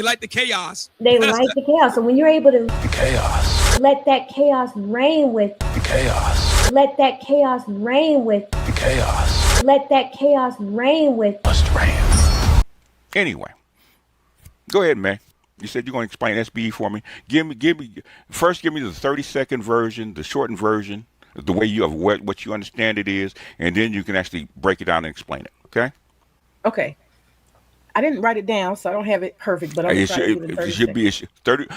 They like the chaos. They like the chaos. So when you're able to The chaos. let that chaos reign with The chaos. let that chaos reign with The chaos. let that chaos reign with Must reign. Anyway, go ahead, man. You said you're going to explain SBE for me. Give me the 30-second version, the shortened version, the way you have what you understand it is, and then you can actually break it down and explain it. Okay? Okay. I didn't write it down, so I don't have it perfect, but I'm going to try to do it in 30 seconds. 30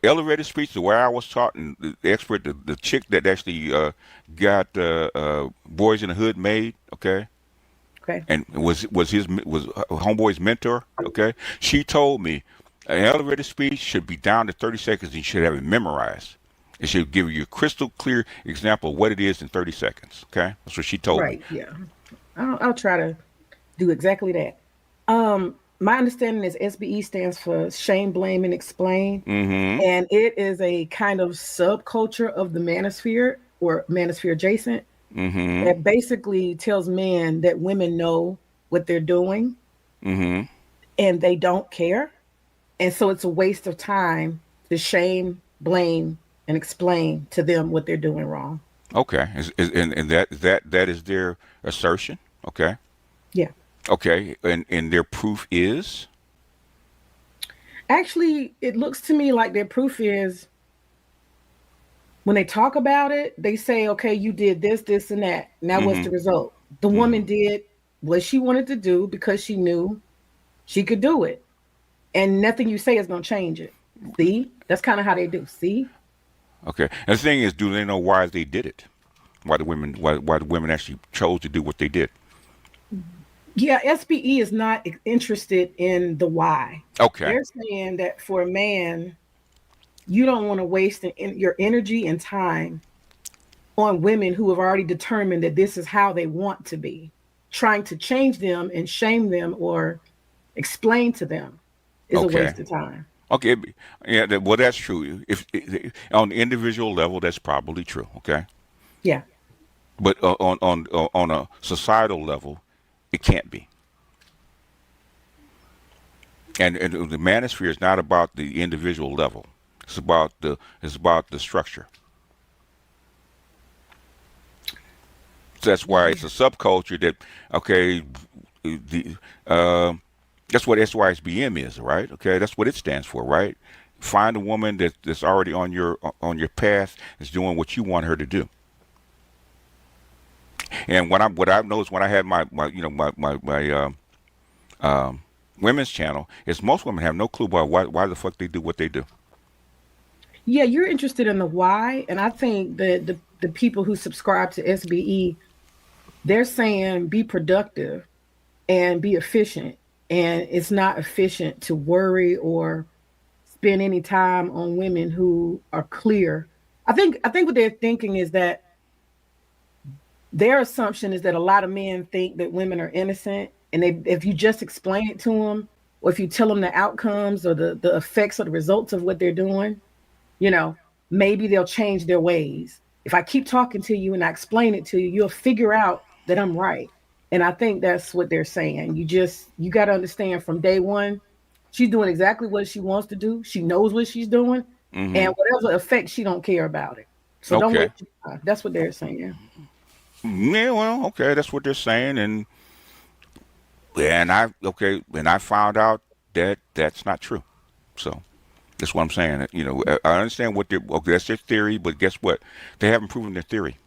elevator speech to where I was taught, and the expert, the chick that actually got Boys in the Hood made. Okay. Okay. And was homeboy's mentor. Okay. She told me an elevator speech should be down to 30 seconds. And you should have it memorized. It should give you a crystal clear example of what it is in 30 seconds. Okay. That's what she told me. Right. Yeah. I'll try to do exactly that. My understanding is SBE stands for shame, blame, and explain. Mm-hmm. And it is a kind of subculture of the manosphere or manosphere adjacent Mm-hmm. that basically tells men that women know what they're doing Mm-hmm. and they don't care. And so it's a waste of time to shame, blame, and explain to them what they're doing wrong. Okay. And that is their assertion. Okay. Yeah. Okay. And their proof is? Actually, it looks to me like their proof is when they talk about it, they say, okay, you did this, this, and that. Now what's the result? The woman did what she wanted to do because she knew she could do it. And nothing you say is going to change it. See? That's kind of how they do. See? Okay. And the thing is, do they know why they did it? Why the women actually chose to do what they did? Yeah, SBE is not interested in the why. Okay. They're saying that for a man, you don't want to waste your energy and time on women who have already determined that this is how they want to be. Trying to change them and shame them or explain to them is a waste of time. Okay. Yeah. Well, that's true. If on the individual level, that's probably true. Okay. Yeah. But on a societal level, it can't be. And the manosphere is not about the individual level. It's about the structure. So that's why it's a subculture that that's what SYSBM is, right? Okay, that's what it stands for, right? Find a woman that's already on your path, is doing what you want her to do. And what I've noticed when I had my women's channel is most women have no clue about why the fuck they do what they do. Yeah, you're interested in the why, and I think that the people who subscribe to SBE, they're saying be productive and be efficient, and it's not efficient to worry or spend any time on women who are clear. I think what they're thinking is that their assumption is that a lot of men think that women are innocent, and if you just explain it to them, or if you tell them the outcomes or the effects or the results of what they're doing, maybe they'll change their ways. If I keep talking to you and I explain it to you, you'll figure out that I'm right. And I think that's what they're saying. You got to understand from day one, she's doing exactly what she wants to do. She knows what she's doing, and whatever effect, she don't care about it. So don't waste your time. That's what they're saying. Yeah, well, okay, that's what they're saying, and I found out that that's not true. So that's what I'm saying. I understand that's their theory, but guess what? They haven't proven their theory.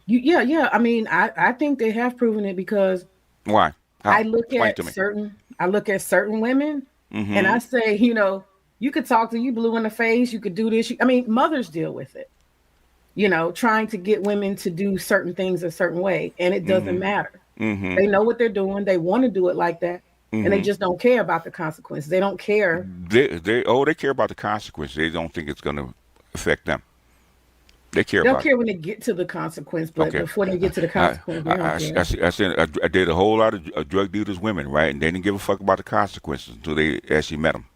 Yeah. I mean, I think they have proven it because why? How? I look at certain women, and I say, you could talk to you blue in the face, you could do this. Mothers deal with it. Trying to get women to do certain things a certain way, and it doesn't matter. They know what they're doing. They want to do it like that, and they just don't care about the consequences. They don't care. They care about the consequences. They don't think it's going to affect them. They'll care when they get to the consequence, but before they get to the consequence, I did a whole lot of drug dealers women, right? And they didn't give a fuck about the consequences until they actually met them.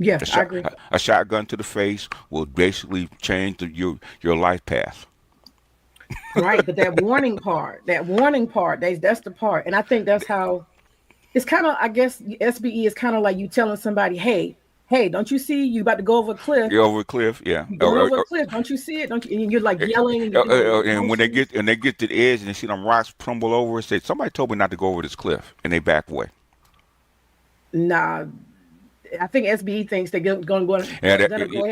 Yeah, I agree. A shotgun to the face will basically change your life path. Right, but that warning part, that's the part. And I think that's how it's kind of, I guess SBE is kind of like you telling somebody, hey, hey, don't you see you about to go over a cliff? You're over a cliff, yeah. You're going over a cliff. Don't you see it? Don't you? And you're like yelling and you're doing And when they motions. get to the edge and they see them rocks tumble over, say somebody told me not to go over this cliff, and they back away. Nah, I think SBE thinks they're going to go ahead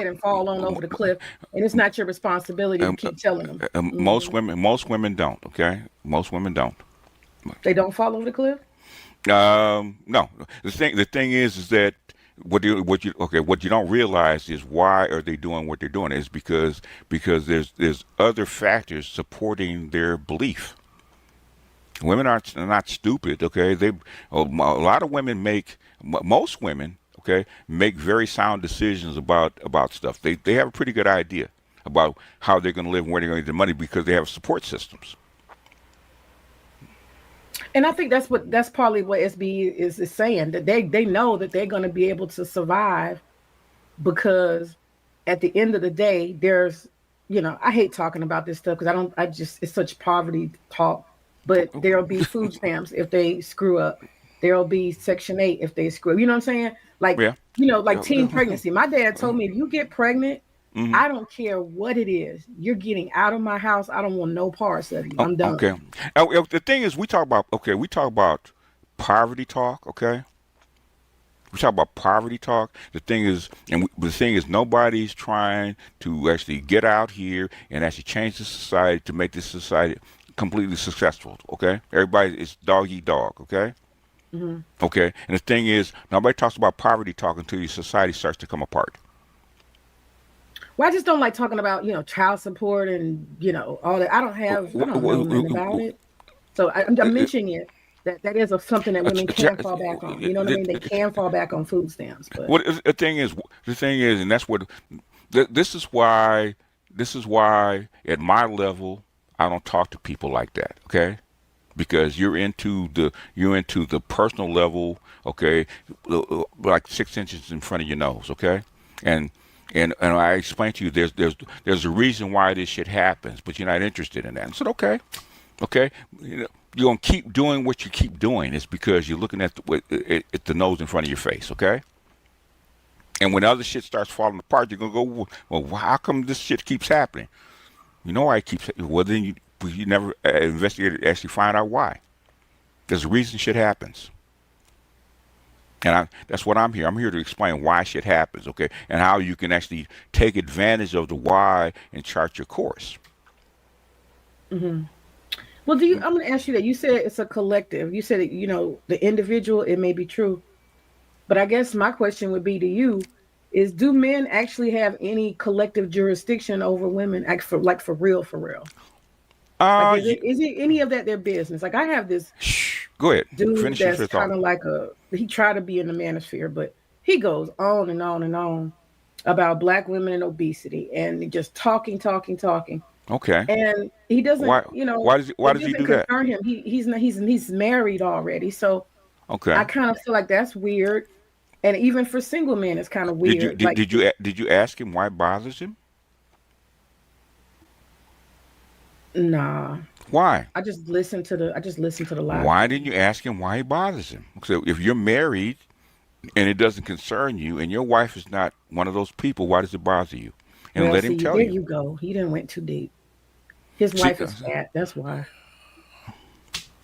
and fall on over the cliff, and it's not your responsibility to keep telling them. Most women don't. Okay, most women don't. They don't fall over the cliff. No. The thing is that what you don't realize is why are they doing what they're doing is because there's other factors supporting their belief. Women are not stupid. Okay, a lot of women most women, okay, make very sound decisions about stuff. They have a pretty good idea about how they're going to live and where they're going to get the money because they have support systems. And I think that's probably what SBE is saying, that they know that they're going to be able to survive because at the end of the day, there's, I hate talking about this stuff because it's such poverty talk, but there'll be food stamps if they screw up. There'll be Section 8 if they screw up. You know what I'm saying? Like, Yeah. Like teen pregnancy. My dad told me, if you get pregnant, Mm-hmm. I don't care what it is. You're getting out of my house. I don't want no parts of you. I'm done. Okay. The thing is, we talk about poverty talk. Okay. We talk about poverty talk. The thing is, nobody's trying to actually get out here and actually change the society to make this society completely successful. Okay. Everybody is dog eat dog. Okay. Mm-hmm. Okay. And the thing is, nobody talks about poverty talk until your society starts to come apart. Well, I just don't like talking about, child support and, all that. I don't know nothing about it. So I'm mentioning it. That is something that women can fall back on. You know what I mean? They can fall back on food stamps. But the thing is, and that's what this is why at my level I don't talk to people like that. Okay, because you're into the personal level. Okay, like 6 inches in front of your nose. Okay, and I explained to you there's a reason why this shit happens, but you're not interested in that. I said okay, you're gonna keep doing what you keep doing. It's because you're looking at the nose in front of your face. Okay, and when other shit starts falling apart, you're gonna go, well, how come this shit keeps happening? You know why it keeps. Well, then you never investigated, actually find out why. There's a reason shit happens. And that's what I'm here. I'm here to explain why shit happens, okay? And how you can actually take advantage of the why and chart your course. Mm-hmm. Well, I'm going to ask you that. You said it's a collective. You said, the individual, it may be true. But I guess my question would be to you is, do men actually have any collective jurisdiction over women, for real? Like, is it any of that their business? Like, I have this go ahead. Dude Finish that's kind of like he tried to be in the manosphere, but he goes on and on and on about Black women and obesity and just talking. Okay. And he doesn't, why does he do that? Him. He's married already, so okay. I kind of feel like that's weird, and even for single men, it's kind of weird. Did you ask him why it bothers him? Nah. Why? I just listened to the live. Why didn't you ask him why it bothers him? So if you're married and it doesn't concern you, and your wife is not one of those people, why does it bother you? And let him tell you. There you go. He didn't went too deep. His wife is fat. That's why.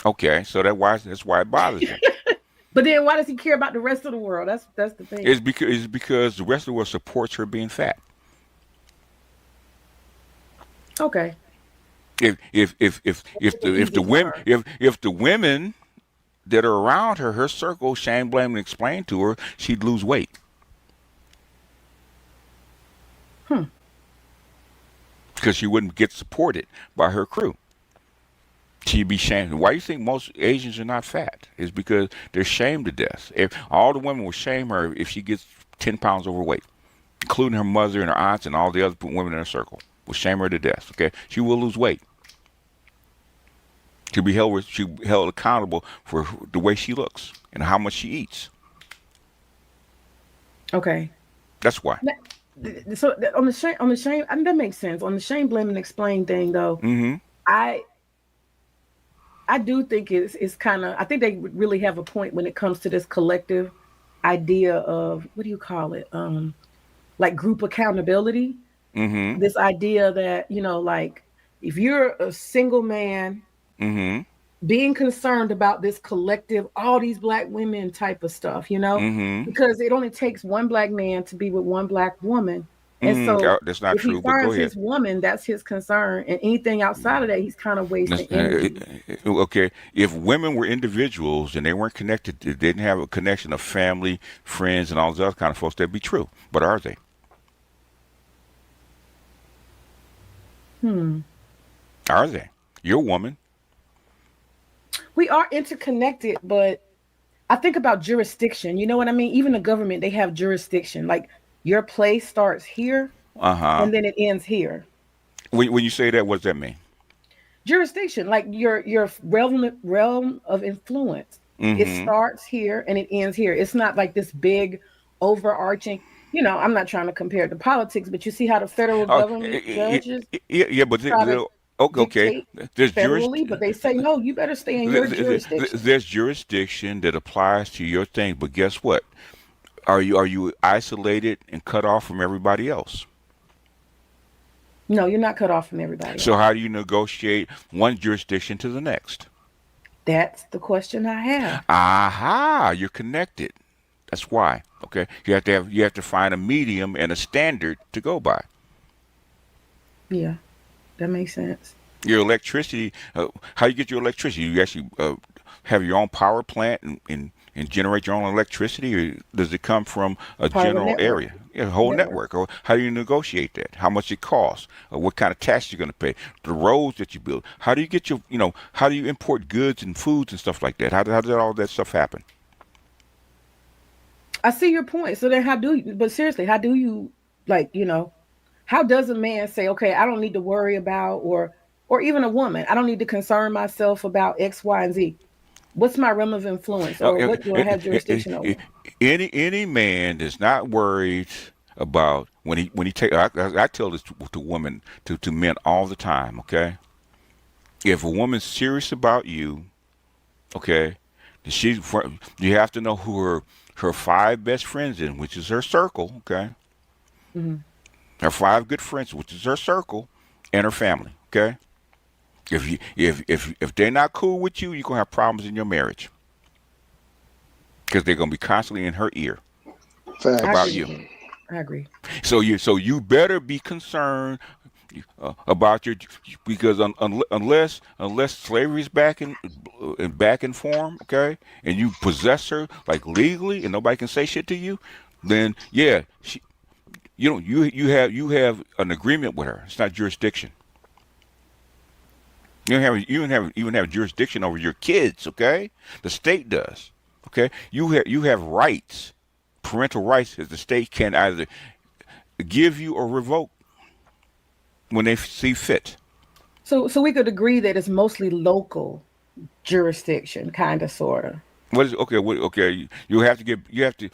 Okay, so that's why it bothers him. But then why does he care about the rest of the world? That's the thing. It's because the rest of the world supports her being fat. Okay. If the women that are around her circle, shame, blame, and explain to her, she'd lose weight. Because she wouldn't get supported by her crew. She'd be shamed. Why do you think most Asians are not fat? It's because they're shamed to death. If all the women will shame her if she gets 10 pounds overweight, including her mother and her aunts and all the other women in her circle, will shame her to death. Okay, she will lose weight. She'll be held accountable for the way she looks and how much she eats. Okay. That's why. So on the shame, I mean, that makes sense. On the shame, blame, and explain thing, though, I do think it's kind of. I think they really have a point when it comes to this collective, idea of, what do you call it? Like group accountability. Mm-hmm. This idea that, like if you're a single man Mm-hmm. being concerned about this collective, all these black women type of stuff, Mm-hmm. because it only takes one black man to be with one black woman. And Mm-hmm. so That's not if he true, but go finds ahead. his woman, that's his concern. And anything outside of that, he's kind of wasting energy. Okay, if women were individuals and they weren't connected, they didn't have a connection of family, friends, and all those other kind of folks, that'd be true. But are they? Hmm. Are they? You're a woman. We are interconnected, but I think about jurisdiction. You know what I mean? Even the government, they have jurisdiction. Like your place starts here Uh-huh. and then it ends here. When you say that, what does that mean? Jurisdiction, like your realm of influence. It Mm-hmm. starts here and it ends here. It's not like this big overarching, I'm not trying to compare it to politics, but you see how the federal Oh, government judges yeah, but try to okay, okay. dictate There's federally, but they say, no, you better stay in your jurisdiction. there's jurisdiction that applies to your thing, but guess what? Are you isolated and cut off from everybody else? No, you're not cut off from everybody So else. how do you negotiate one jurisdiction to the next? That's the question I have. Aha, you're connected. That's why. Okay, you have to find a medium and a standard to go by. Yeah, that makes sense. Your electricity, how you get your electricity? You actually have your own power plant and generate your own electricity, or does it come from a Part of a general network. area? Yeah, a whole Network. network. Or how do you negotiate that? How much it costs? What kind of tax you're going to pay? The roads that you build. How do you get how do you import goods and foods and stuff like that? How does all that stuff happen? I see your point. So then how do you, but seriously, how do you, like, how does a man say, okay, I don't need to worry about, or even a woman, I don't need to concern myself about X, Y, and Z. What's my realm of influence, Uh, or uh, what do I uh, have uh, jurisdiction over? any man that's not worried about when he take I tell this to women to men all the time. Okay, if a woman's serious about you, okay, she's you have to know who her five best friends in, which is her circle. Okay, Hmm. her five good friends, which is her circle, and her family. Okay, if they're not cool with you, you're gonna have problems in your marriage because they're gonna be constantly in her ear I agree about Facts. with you. you. I agree. So you better be concerned about your because unless slavery's back in form, okay, and you possess her like legally and nobody can say shit to you, then yeah, you have an agreement with her. It's not jurisdiction. You don't have jurisdiction over your kids, okay? The state does, okay? You have rights, parental rights that the state can either give you or revoke when they see fit. So we could agree that it's mostly local jurisdiction, kind of, sort of. What is okay? Okay, you have to get. You have to.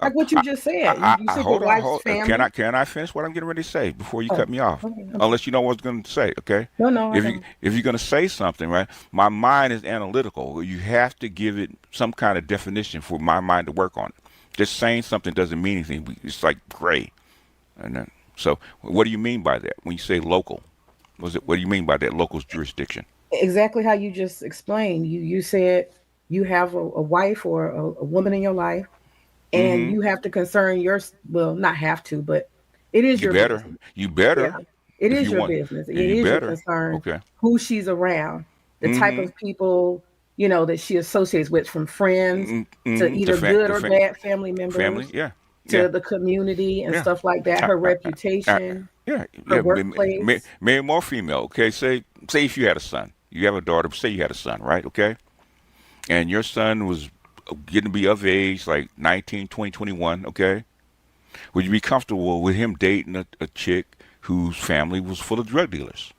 Like what you just said. You said your Hold on. wife's Can I family. finish what I'm getting ready to say before you cut Oh, me off? okay. I'm sorry. Unless you know what I was going to say. Okay. No, no, I don't. If you're going to say something, right? My mind is analytical. You have to give it some kind of definition for my mind to work on it. Just saying something doesn't mean anything. It's like gray. And then, so, what do you mean by that when you say local? What do you mean by that? Local's jurisdiction. Exactly how you just explained. You said you have a wife or a woman in your life, and Mm-hmm. you have to concern your, well, not have to, but it is You your better. business. You Yeah, better. it If is you your want. business. It You is your better. concern Okay. who she's around, the type Mm-hmm. of people, that she associates with, from friends to Mm-hmm. either good or bad family Family. members, Yeah. Yeah. to the community and Yeah. stuff like that, Uh, her uh, uh, reputation, yeah. her Yeah. workplace. Male more female. Okay. Say if you had a son, you have a daughter. But say you had a son, right? Okay. And your son was getting to be of age, like 19, 20, 21. Okay. Would you be comfortable with him dating a chick whose family was full of drug dealers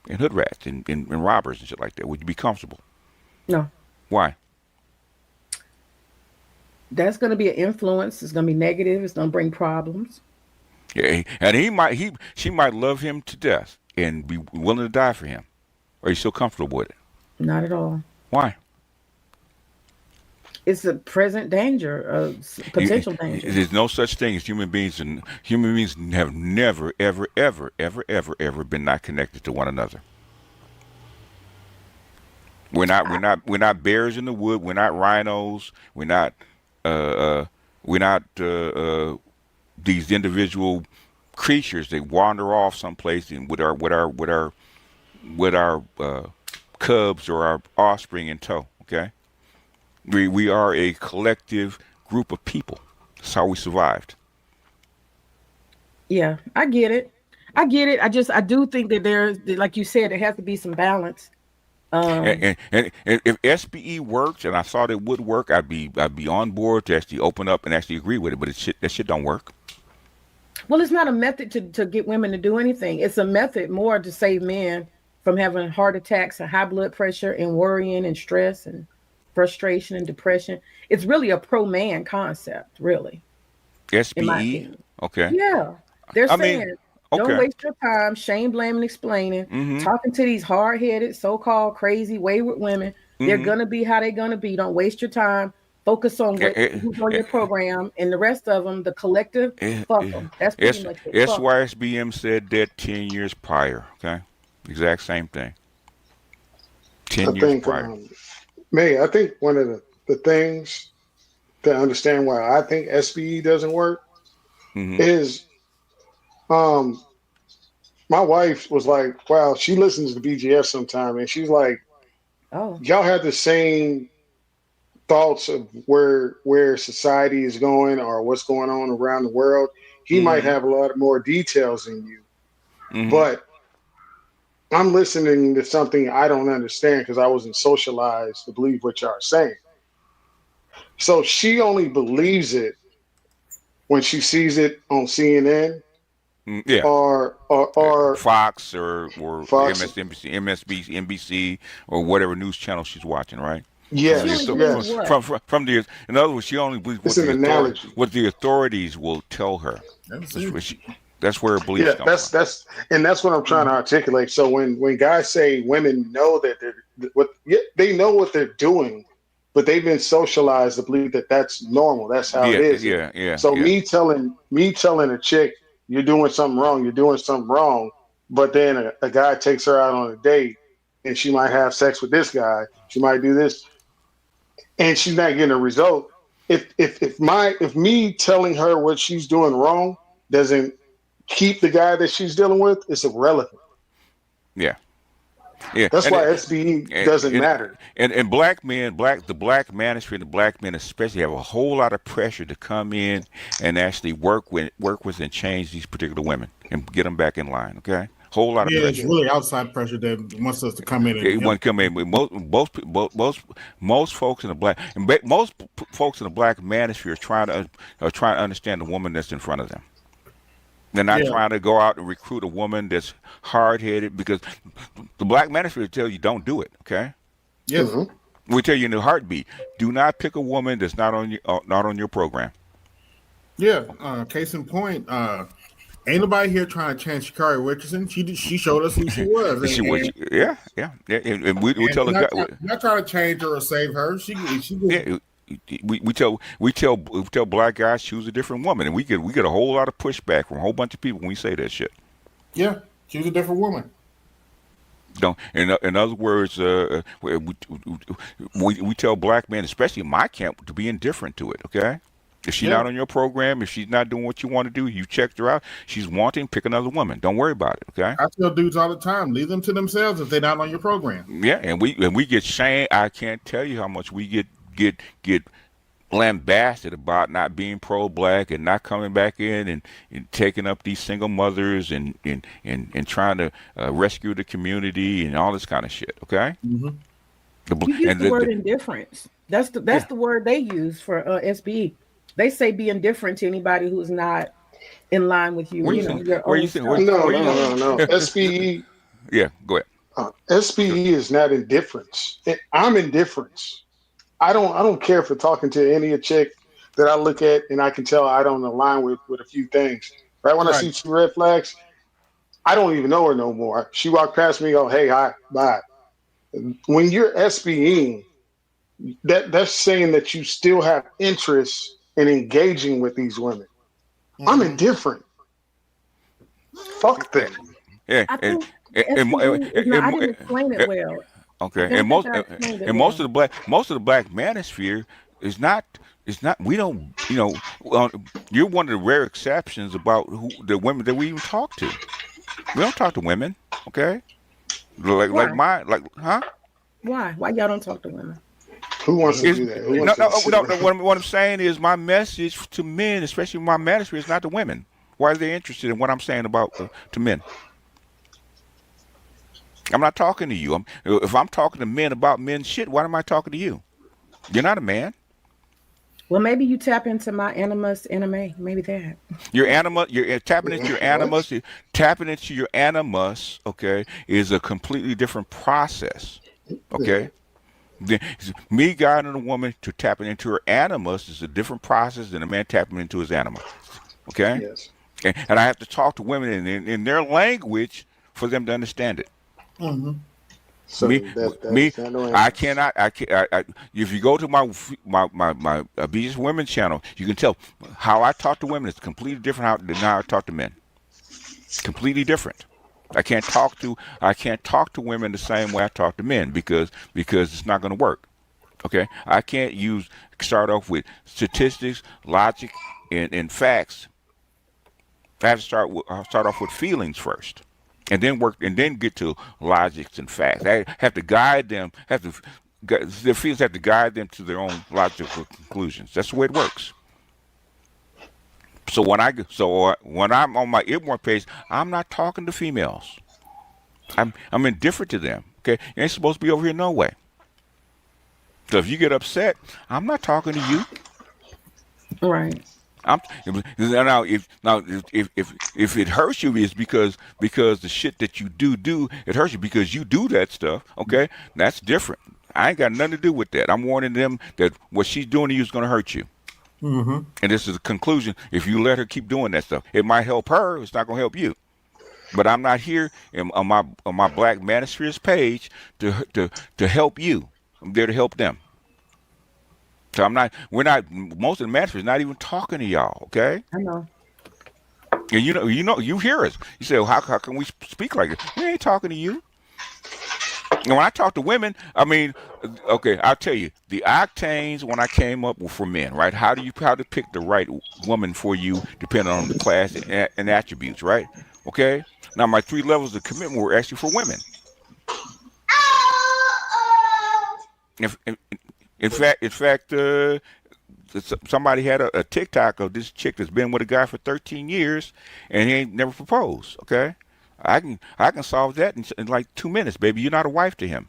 and hood rats and robbers and shit like that? Would you be comfortable? No, Why? that's going to be an influence. It's going to be negative. It's going to bring problems. Yeah, and she might love him to death and be willing to die for him. Are you still comfortable with it? Not at all. Why? it's a present danger, potential danger. There's no such thing as human beings, and human beings have never, ever, ever, ever, ever, ever been not connected to one another. We're not bears in the wood. We're not rhinos. Uh, uh, we're not these individual creatures that wander off someplace and with our cubs or our offspring in tow. Okay, we are a collective group of people. That's how we survived. Yeah, I get it. I get it. I do think that there's, like you said, there has to be some balance. And if SBE works, and I thought it would work, I'd be on board to actually open up and actually agree with it. But that shit don't work. Well, it's not a method to get women to do anything. It's a method more to save men from having heart attacks and high blood pressure and worrying and stress and frustration and depression. It's really a pro-man concept, really, in my SBE, opinion. okay. Yeah. They're I saying, mean, don't okay. waste your time shame, blaming, explaining, Mm-hmm. talking to these hard-headed, so-called crazy, wayward women. They're Mm-hmm. gonna be how they're gonna be. Don't waste your time. Focus on who's on your program, and the rest of them, the collective, fuck them. That's pretty much it. Fuck 'em. SYSBM said that 10 years prior. Okay, exact same thing. I 10 years think, prior. May, I think one of the things to understand why I think SBE doesn't work Mm-hmm. is um, my wife was like, wow, she listens to BGS sometime, and she's like, Oh, y'all have the same thoughts of where society is going or what's going on around the world. He might Mm-hmm. have a lot more details than you, Mm-hmm. but I'm listening to something I don't understand because I wasn't socialized to believe what y'all are saying. So she only believes it when she sees it on CNN Yeah. or Fox or Fox. MSNBC, NBC, or whatever news channel she's watching, right? she only Yes, believes yes. what? From the, in other words, she only believes It's an analogy. what the authorities will tell her. That's where her beliefs Yeah, come from. that's what I'm trying to articulate. So when guys say women know that they know what they're doing, but they've been socialized to believe that that's normal. That's how it Yeah, is. So yeah. me telling a chick you're doing something wrong, you're doing something wrong, but then a guy takes her out on a date and she might have sex with this guy, she might do this, and she's not getting a result. If me telling her what she's doing wrong doesn't keep the guy that she's dealing with, it's irrelevant. Yeah. Yeah, That's why SBE doesn't matter. and black men, the black manosphere, and the black men especially have a whole lot of pressure to come in and actually work with and change these particular women and get them back in line. Okay, whole lot of Yeah, it's pressure. really outside pressure that wants us to come in and It won't come in. Most folks in the black and folks in the black manosphere are trying to understand the woman that's in front of them. They're not Yeah. trying to go out and recruit a woman that's hard headed because the black manosphere will tell you don't do it. Okay, Yes. Mhm. we tell you in a heartbeat, do not pick a woman that's not on your program. Yeah. Case in point, ain't nobody here trying to change Shakari Richardson. She showed us who she was. And she was, yeah. And we tell the we're guy, not trying to change her or save her. She yeah. We tell black guys choose a different woman, and we get a whole lot of pushback from a whole bunch of people when we say that shit. yeah, she was a different woman. Don't. In other words, we tell black men, especially in my camp, to be indifferent to it. Okay, if she's Yeah. not on your program, if she's not doing what you want to do, you checked her out. She's wanting, pick another woman. Don't worry about it. Okay. I tell dudes all the time, leave them to themselves if they're not on your program. Yeah, and we get shamed. I can't tell you how much we get lambasted about not being pro-black and not coming back in and taking up these single mothers and trying to rescue the community and all this kind of shit. Okay. Mm-hmm. You use the word indifference. That's the word they use for SBE. They say be indifferent to anybody who's not in line with you. Where you know, think- your where own you think- stuff. No. SBE Yeah, go ahead. SBE is not indifference. I'm indifference. I don't care for talking to any chick that I look at and I can tell I don't align with a few things. Right when I see two red flags, I don't even know her no more. She walked past me, go, hey, hi, bye. When you're SBEing, that's saying that you still have interest in engaging with these women. I'm indifferent. Fuck them. Yeah, I think and, SBE is not. I didn't explain it well. I okay, don't think I explained it most well. of the black manosphere is not. It's not. We don't. You're one of the rare exceptions about the women that we even talk to. We don't talk to women. Okay, Why? huh? Why y'all don't talk to women? Who wants to Is do that? Who no, wants to no, sit no, around? what I'm saying is my message to men, especially my manosphere, is not to women. Why are they interested in what I'm saying about to men? I'm not talking to you. If I'm talking to men about men's shit, why am I talking to you? You're not a man. Well, maybe you tap into my animus anime. Maybe that. Your anima, you're tapping into your What? animus. Tapping into your animus, okay, is a completely different process. Okay, me guiding a woman to tapping into her animus is a different process than a man tapping into his anima. Okay, Yes. and I have to talk to women in their language for them to understand it. So Me, that me, is not no I animus. cannot. If you go to my BGS women channel, you can tell how I talk to women is completely different than how I talk to men. Completely different. I can't talk to women the same way I talk to men because it's not going to work. Okay, I can't start off with statistics, logic, and facts. I have to start off with feelings first, and then get to logics and facts. I have to guide them. Their feelings have to guide them to their own logical conclusions. That's the way it works. So when I'm on my Ibmore page, I'm not talking to females. I'm indifferent to them. Okay, you ain't supposed to be over here no way. So if you get upset, I'm not talking to you. Right. I'm if it hurts you, it's because the shit that you do it hurts you because you do that stuff. Okay, that's different. I ain't got nothing to do with that. I'm warning them that what she's doing to you is going to hurt you. And this is a conclusion. If you let her keep doing that stuff, it might help her. It's not going to help you. But I'm not here on my Black Manospheres page to help you. I'm there to help them. So we're not. Most of the manospheres not even talking to y'all. Okay. I know. And you hear us. You say, well, how can we speak like this? We ain't talking to you. And when I talk to women, I mean, okay, I'll tell you, the octanes when I came up were for men, right? How to pick the right woman for you, depending on the class and attributes, right? Okay. Now my 3 levels of commitment were actually for women. If, in, in fact, somebody had a TikTok of this chick that's been with a guy for 13 years and he ain't never proposed. Okay, I can solve that in like 2 minutes, baby. You're not a wife to him.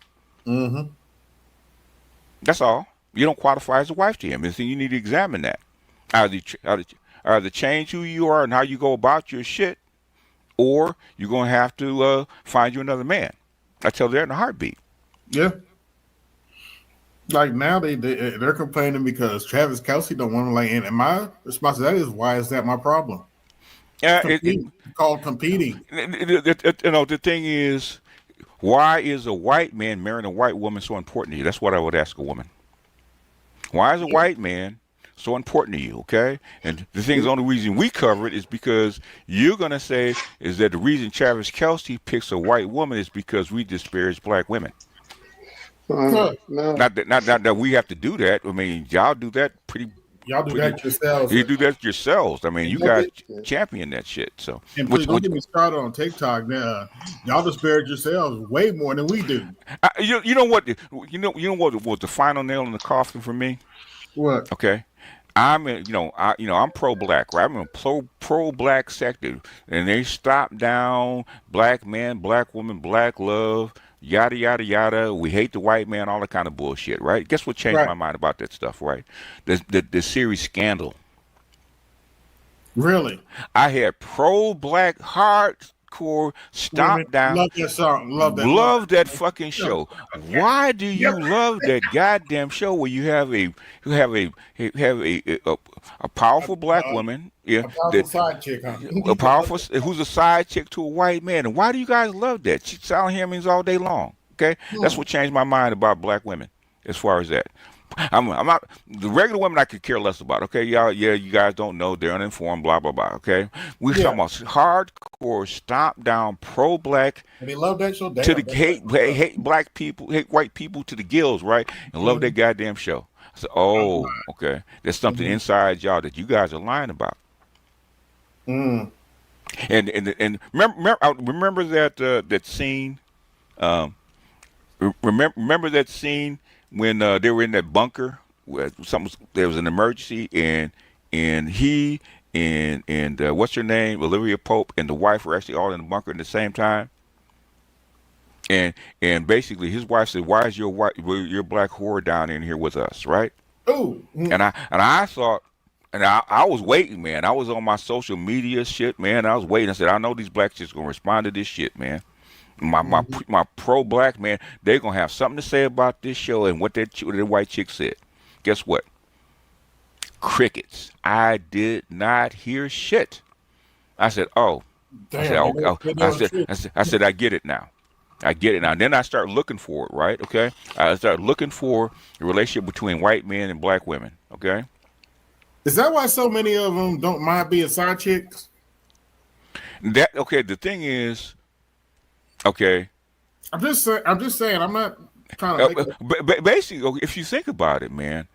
That's all. You don't qualify as a wife to him, and so you need to examine that. Either change who you are and how you go about your shit, or you're gonna have to find you another man. I tell you that in a heartbeat. Yeah. Like now they're complaining because Travis Kelce don't want to and my response to that is, why is that my problem? It's called competing. The thing is, why is a white man marrying a white woman so important to you? That's what I would ask a woman. Why is a white man so important to you? Okay, and the thing is, the only reason we cover it is because you're gonna say is that the reason Travis Kelce picks a white woman is because we disparage black women. No. Not that we have to do that. I mean, y'all do that Y'all do that yourselves. You do that yourselves. I mean, you guys champion that shit. So, and please don't get me started on TikTok. Now, y'all disparage yourselves way more than we do. You know what? You know what was the final nail in the coffin for me? What? Okay. I'm pro-black, right? I'm in a pro-black sector, and they stop down black man, black woman, black love, yada yada yada. We hate the white man, all that kind of bullshit, right? Guess what changed my mind about that stuff, right? The series Scandal. Really? I had pro-black hardcore stomp down. Love that song. Love that fucking show. Why do you love that goddamn show where you have a powerful black woman, a powerful side chick, huh? a powerful who's a side chick to a white man, and why do you guys love that? Silent Hemmings all day long. Okay, that's what changed my mind about black women as far as that. I'm not the regular women. I could care less about. Okay, y'all. Yeah, you guys don't know. They're uninformed. Blah blah blah. Okay, we Yeah. talking about hardcore, stomp down, pro-black. And they love that show. To Damn, the hate black people, hate white people to the gills, right? And love that goddamn show. I said, oh, okay, there's something inside y'all that you guys are lying about. Mm. And remember that that scene. Remember that scene when they were in that bunker where there was an emergency and he and what's her name, Olivia Pope, and the wife were actually all in the bunker at the same time. And basically his wife said, "Why is your black whore down in here with us?" Right? Oh. And I thought, and I was waiting, man. I was on my social media shit, man. I was waiting. I said, I know these black chicks gonna respond to this shit, man. My pro-black man, they're gonna have something to say about this show and what that white chick said. Guess what? Crickets. I did not hear shit. I said, oh. Damn, I said, I get it now. I get it now. And then I start looking for it, right? Okay. I start looking for the relationship between white men and black women. Okay. Is that why so many of them don't mind being side chicks? The thing is, okay. I'm just saying. I'm not trying to. Basically, if you think about it, man,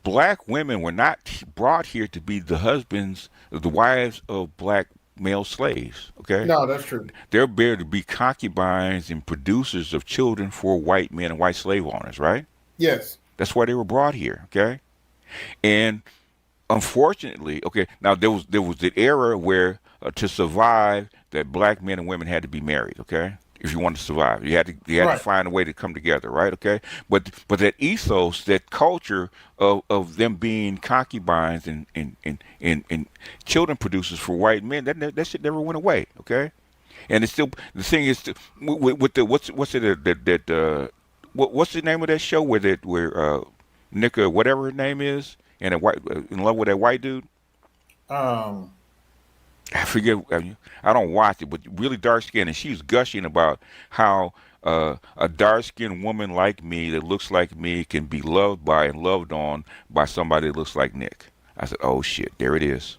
black women were not brought here to be the husbands, the wives of black male slaves. Okay. No, that's true. They're there to be concubines and producers of children for white men and white slave owners, right? Yes. That's why they were brought here. Okay. And unfortunately, okay, now there was the era where to survive, that black men and women had to be married. Okay. If you wanted to survive, you had to find a way to come together, right? Okay, but that ethos, that culture of them being concubines and children producers for white men, that shit never went away, okay? And it's still, the thing is, with the what's the name of that show where Nika, whatever her name is, and in love with that white dude. I forget. I don't watch it, but really dark skinned, and she's gushing about how a dark skinned woman like me that looks like me can be loved by and loved on by somebody that looks like Nick. I said, "Oh shit, there it is,"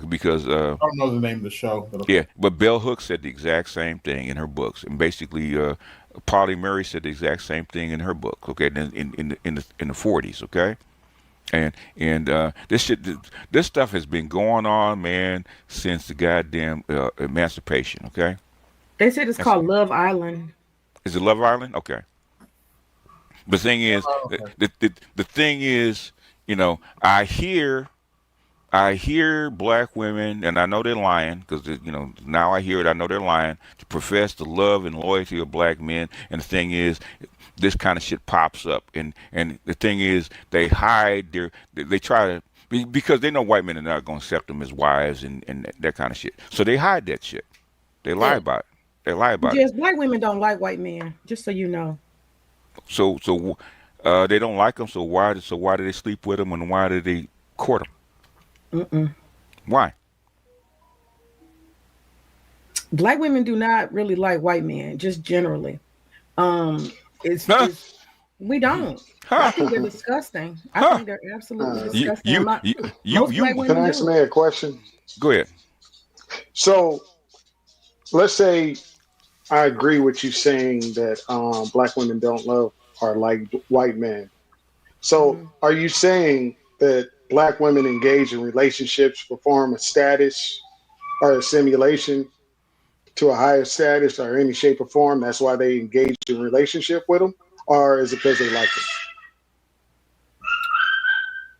because I don't know the name of the show. But okay. Yeah, but Bell Hooks said the exact same thing in her books, and basically, Polly Murray said the exact same thing in her book. Okay, in the 40s. Okay. And this stuff has been going on, man, since the goddamn emancipation. Okay. They said it's called Love Island. Is it Love Island? Okay. The thing is, the thing is, you know, I hear black women, and I know they're lying because you know now I hear it. I know they're lying to profess the love and loyalty of black men. And the thing is, this kind of shit pops up, and the thing is, they hide they try to, because they know white men are not going to accept them as wives and that kind of shit. So they hide that shit. They lie about it. They lie about Yes, it. black women don't like white men. Just so you know. So they don't like them. So why do they sleep with them, and why do they court them? Why? Black women do not really like white men, just generally. It's we don't. I think they're disgusting. I think they're absolutely disgusting. Can I ask me a question? Go ahead. So let's say I agree with you saying that black women don't love or like white men. So are you saying that black women engage in relationships, perform a status or assimilation to a higher status or any shape or form? That's why they engage in relationship with them? Or is it because they like them?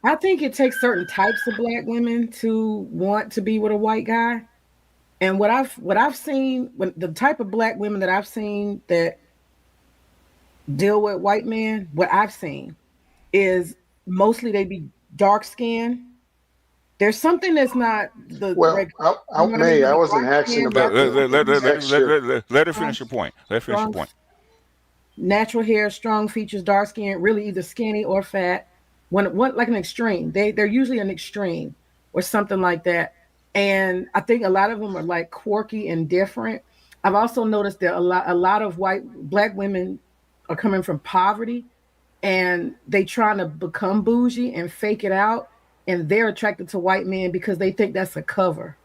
I think it takes certain types of black women to want to be with a white guy. And what I've seen, when the type of black women that I've seen that deal with white men, what I've seen is mostly they be dark skinned. There's something that's not the I wasn't asking about. Let her finish your point. Natural hair, strong features, dark skin, really either skinny or fat. One like an extreme. They're usually an extreme or something like that. And I think a lot of them are like quirky and different. I've also noticed that a lot of black women are coming from poverty. and they trying to become bougie and fake it out, and they're attracted to white men because they think that's a cover,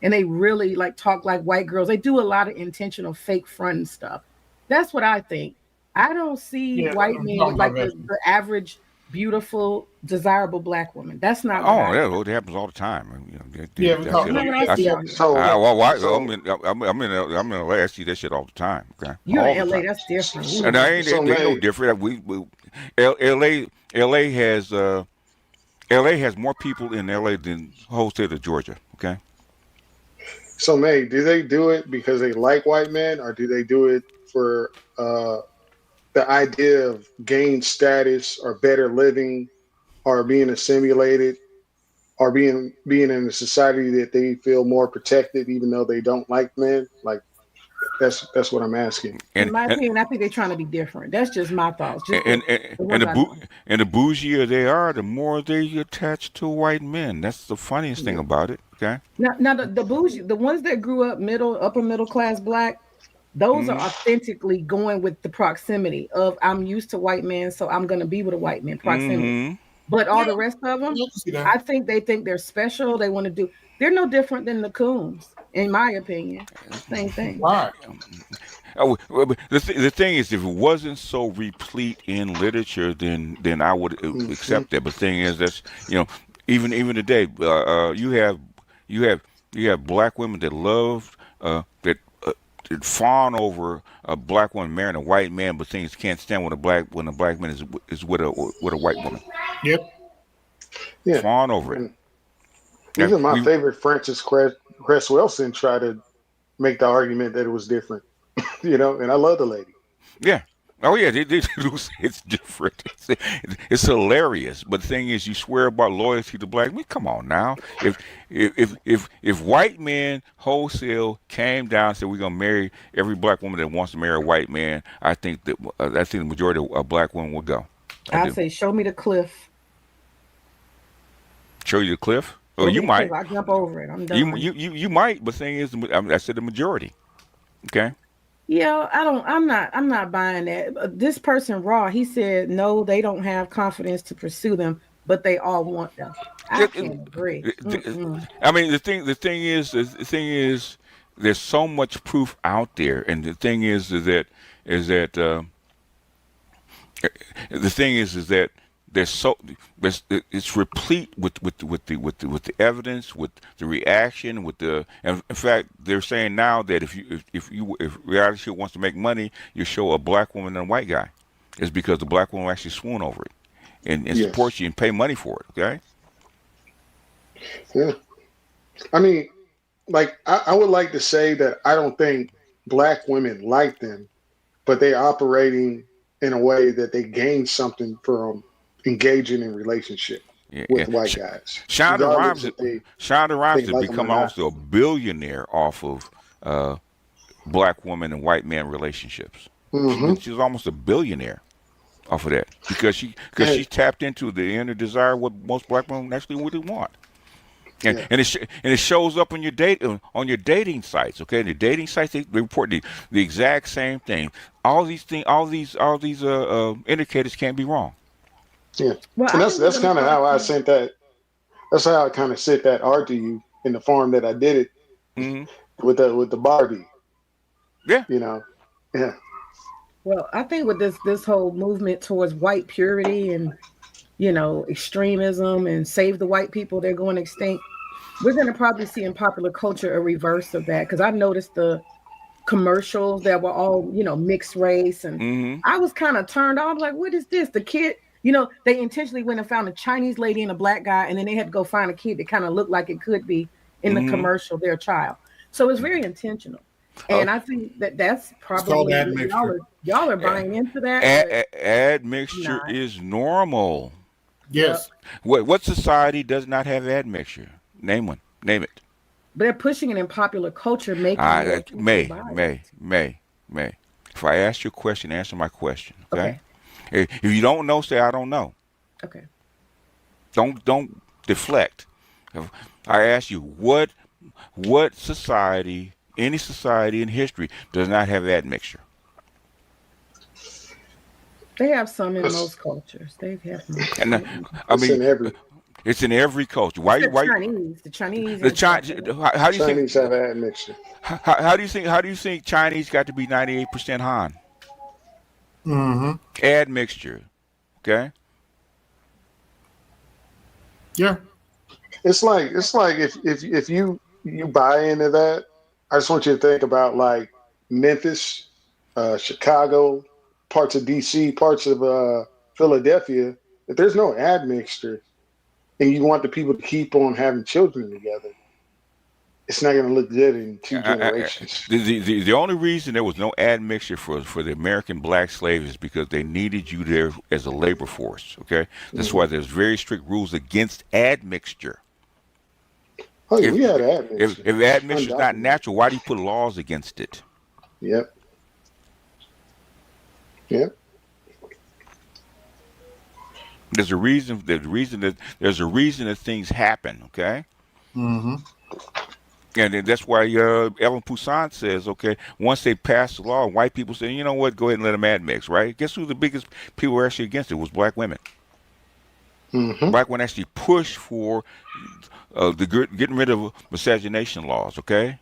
and they really like talk like white girls. They do a lot of intentional fake front stuff. That's what I think. I don't see Yeah, white I'm men talking with like about that. the average beautiful desirable black woman. That's not what Oh, I that happens all the time. You know, Yeah, that's because that's not what I it. see Yeah. out here. So Well, why, so I'm in LA. I see that shit all the time. Okay, You're all the in LA, time. that's different. And Ooh. I ain't, so ain't no May. different. LA has more people in LA than whole state of Georgia. Okay. So May, do they do it because they like white men, or do they do it for the idea of gain status or better living, or being assimilated, or being in a society that they feel more protected, even though they don't like men? Like that's what I'm asking. In And my and opinion, I think they're trying to be different. That's just my thoughts. Just and and, the and ones the I bou- know. and the bougier they are, the more they attach to white men. That's the funniest thing Yeah. about it. Okay. Now the bougie, the ones that grew up upper middle class black, those are Mm-hmm. authentically going with the proximity of I'm used to white men, so I'm gonna be with a white man. Proximity. Mm-hmm. But all yeah, the rest of I them, can see that. I think they think they're special. They want to do. They're no different than the coons, in my opinion. Same thing. Right. But the thing is, if it wasn't so replete in literature, then I would Hmm. accept that. But the thing is, that's even today, you have you have you have black women that love that fawn over a black woman marrying a white man, but things can't stand when a black man is with a white woman. Yep. Yeah. Fawn over it. And Yeah, even my we favorite Francis Cress Wilson tried to make the argument that it was different. And I love the lady. Yeah. Oh yeah, they do say it's different. It's hilarious. But the thing is, you swear about loyalty to black. I mean, come on now. If white men wholesale came down and said we're gonna marry every black woman that wants to marry a white man, I think the majority of black women would go. I I do. say, show me the cliff. Show you the cliff. Oh, Show me you the cliff. might. I jump over it. I'm You done. you you, you might. But the thing is, I said the majority. Okay. Yeah, I don't. I'm not buying that. This person raw. He said no, they don't have confidence to pursue them, but they all want them. I It- can't agree. it- Mm-mm. I mean, the thing is, there's so much proof out there, and the thing is that the thing is that there's so it's replete with the evidence, with the reaction, and in fact, they're saying now that if reality show wants to make money, you show a black woman and a white guy, it's because the black woman will actually swoon over it and support Yes. you and pay money for it. Okay. Yeah. I mean, like I would like to say that I don't think black women like them, but they operating in a way that they gain something from engaging in relationship Yeah, yeah. with white guys, Shonda regardless Rhimes, if they Shonda Rhimes has like them or become not. also a billionaire off of uh, black woman and white man relationships. Hmm. She's almost a billionaire off of that because And she tapped into the inner desire what most black women actually really want. And yeah, it shows up on your dating sites. Okay, the dating sites they report the exact same thing. All these indicators can't be wrong. yeah, Well, and I that's think we're that's gonna kind of start how I seeing. sent that. That's how I kind of sent that art to you in the form that I did it Hmm. with the Barbie. Yeah. You know, yeah, Well, I think with this whole movement towards white purity and extremism and save the white people, they're going extinct. We're going to probably see in popular culture a reverse of that because I noticed the commercials that were all mixed race, and Hmm. I was kind of turned off. Like, what is this? The kid, they intentionally went and found a Chinese lady and a black guy, and then they had to go find a kid that kind of looked like it could be in the Hmm. commercial their child. So it's very intentional, Uh, and I think that that's It's called probably what y'all admixture. are y'all are buying into that, but I'm admixture not. is normal. Yep. Yes. What society does not have admixture? Name one. Name it. But they're pushing it in popular culture, making you more culturally May, biased. May. If I ask you a question, answer my question. Okay. Okay. If you don't know, say I don't know. Okay. Don't deflect. If I ask you what society, any society in history, does not have admixture? They have some in It's, most cultures. They have most. And I it's mean, in every it's in every culture. Except Chinese. The Chinese the and stuff. how do you think Chinese have admixture. how do you think Chinese got to be 98% Han? Mm-hmm. Admixture. Okay. Yeah. It's like if you buy into that, I just want you to think about like Memphis, Chicago, parts of DC, parts of Philadelphia. If there's no admixture and you want the people to keep on having children together, it's not going to look good in two generations. The only reason there was no admixture for the American black slaves is because they needed you there as a labor force. Okay, that's why there's very strict rules against admixture. Oh, yeah, we had admixture. If admixture is not natural, why do you put laws against it? Yep. Yep. There's a reason. There's a reason that things happen. Okay. Mm-hmm. And that's why Ellen Poussin says, okay, once they pass the law, white people say, you know what, go ahead and let them admix, right? Guess who the biggest people were actually against it was black women. Mm-hmm. Black women actually pushed for getting rid of miscegenation laws, okay?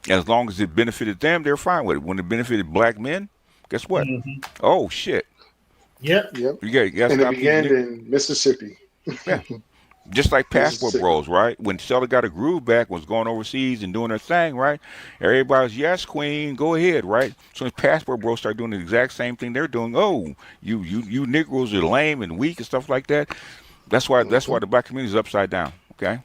And as long as it benefited them, they're fine with it. When it benefited black men, guess what? Mm-hmm. Oh, shit. Yep. Yep. You got and it began in Mississippi. Yeah. Just like Passport Bros, right? When Stella got a groove back, was going overseas and doing her thing, right? Everybody was, yes, queen, go ahead, right? So when Passport Bros started doing the exact same thing they're doing, oh, you Negroes are lame and weak and stuff like that. That's why the black community is upside down, okay?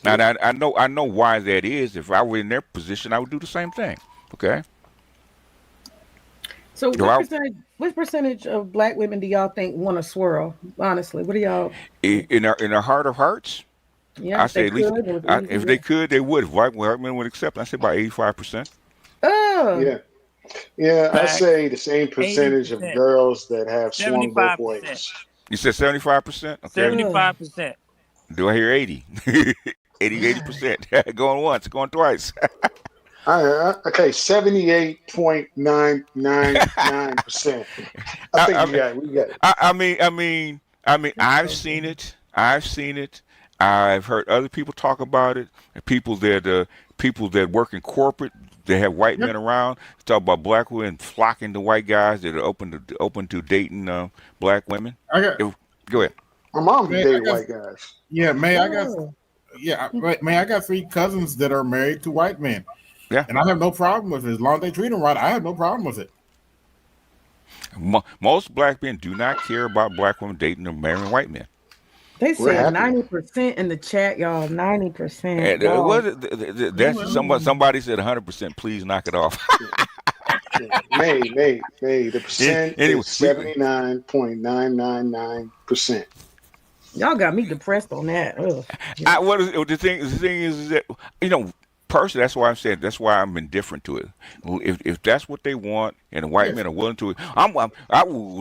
And I know why that is. If I were in their position, I would do the same thing, okay? So what percentage of black women do y'all think want to swirl? Honestly, what do y'all in our heart of hearts? Yeah, I say at least if they could, they would. If white women would accept, I say about 85%. Yeah. Yeah, I say the same percentage 80%. of girls that have swung both 75%. ways. You said 75%? Okay. 75%. Do I hear 80? 80%. Going once, going twice. Okay, 78.999%. I think we got it. I mean, I've seen it. I've heard other people talk about it. People that work in corporate, they have white men around. Talk about black women flocking to white guys that are open to dating black women. Go ahead. My mom can date white guys. Yeah, I got 3 cousins that are married to white men. Yeah, and I have no problem with it as long as they treat them right. I have no problem with it. Most black men do not care about black women dating or marrying white men. They said 90% in the chat, y'all. 90%. That's somebody said 100%. Please knock it off. May. The percent is 79.999%. Y'all got me depressed on that. The thing is that personally, that's why I'm saying that's why I'm indifferent to it. If that's what they want and the white men are willing to it, I would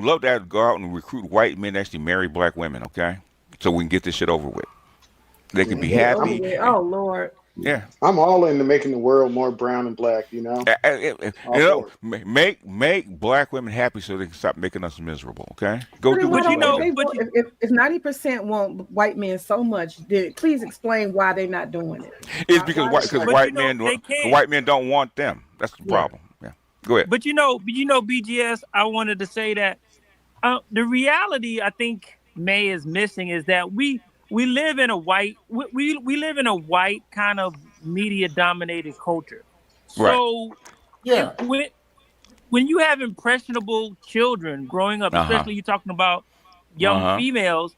love to go out and recruit white men to actually marry black women. Okay, so we can get this shit over with. They can be happy. Oh Lord. Yeah, I'm all into making the world more brown and black. Make black women happy so they can stop making us miserable. Okay, But if 90% want white men so much, please explain why they're not doing it. It's because white men don't want them. That's the problem. Yeah, go ahead. But BGS, I wanted to say that the reality I think May is missing is that we live in a white kind of media dominated culture. So when you have impressionable children growing up, especially you're talking about young females,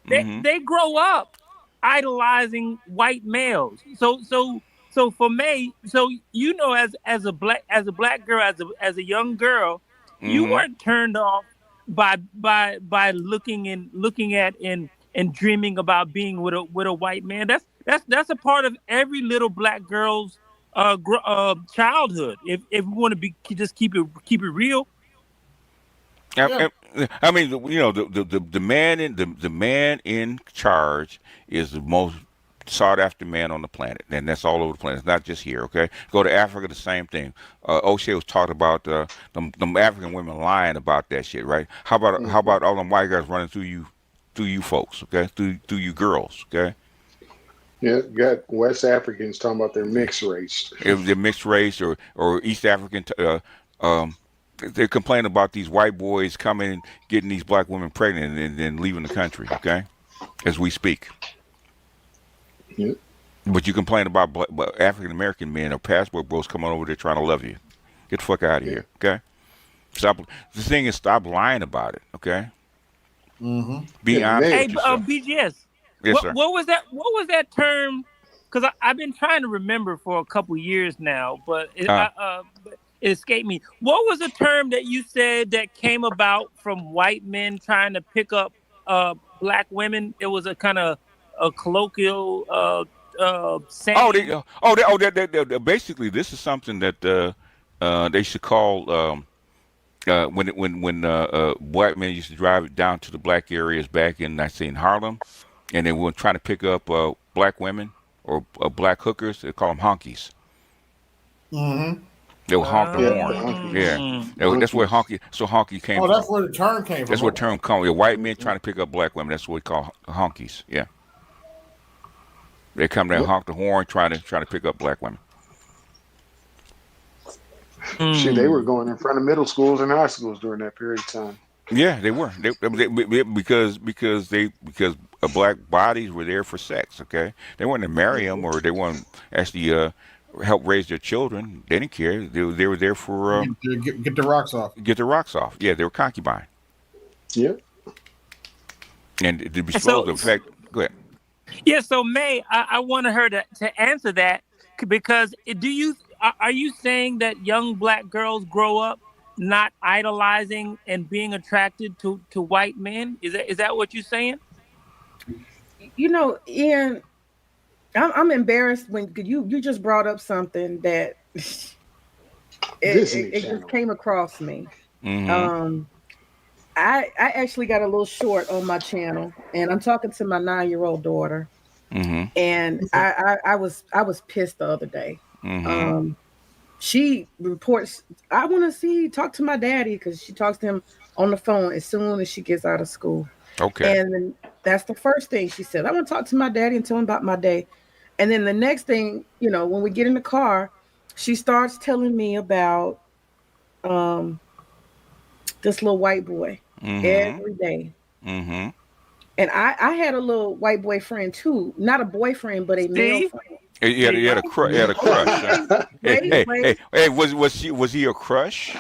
they grow up idolizing white males. So for May, as a black girl, as a young girl, you weren't turned off by looking at and dreaming about being with a white man. That's a part of every little black girl's childhood. If we want to just keep it real. I mean, the man in charge is the most sought after man on the planet, and that's all over the planet. It's not just here. Okay, go to Africa, the same thing. O'Shea was talking about them African women lying about that shit, right? How about all them white guys running through you folks, okay, through you girls, okay? Yeah, got West Africans talking about their mixed race. If they're mixed race or East African, they complain about these white boys coming and getting these black women pregnant and then leaving the country, okay, as we speak. Yeah. But you complain about African American men or passport bros coming over there trying to love you. Get the fuck out of here, okay? Stop. The thing is, stop lying about it, okay? Be honest. Hey, with yourself. BGS. Yes, sir. What was that term? Because I've been trying to remember for a couple years now, but it escaped me. What was the term that you said that came about from white men trying to pick up black women? It was a kind of a colloquial saying. Basically, this is something that they should call when black men used to drive down to the black areas back in, I say, in Harlem, and they were trying to pick up black women or black hookers. They call them honkies. They would honk the horn. Yeah, that's where honky. So honky came. Oh, that's where the term came from. That's where the term comes. The white men trying to pick up black women. That's what we call honkies. Yeah. They come there and honk the horn, trying to pick up black women. Shit, they were going in front of middle schools and high schools during that period of time. Yeah, they were. Because black bodies were there for sex. Okay, they weren't to marry them or they weren't actually help raise their children. They didn't care. They were there for get the rocks off. Get the rocks off. Yeah, they were concubine. Yeah. And to be slow, the fact. Go ahead. Yeah, so May, I wanted her to answer that because are you saying that young black girls grow up not idolizing and being attracted to white men? Is that what you're saying? You know, Ian, I'm embarrassed when you just brought up something that it just came across me. I actually got a little short on my channel, and I'm talking to my 9-year-old daughter, and I was pissed the other day. She reports, I want to talk to my daddy, because she talks to him on the phone as soon as she gets out of school. Okay. And then that's the first thing she said. I want to talk to my daddy and tell him about my day. And then the next thing, when we get in the car, she starts telling me about this little white boy every day. And I had a little white boy friend too, not a boyfriend, but a male friend. He had a crush. Hey, was he a crush?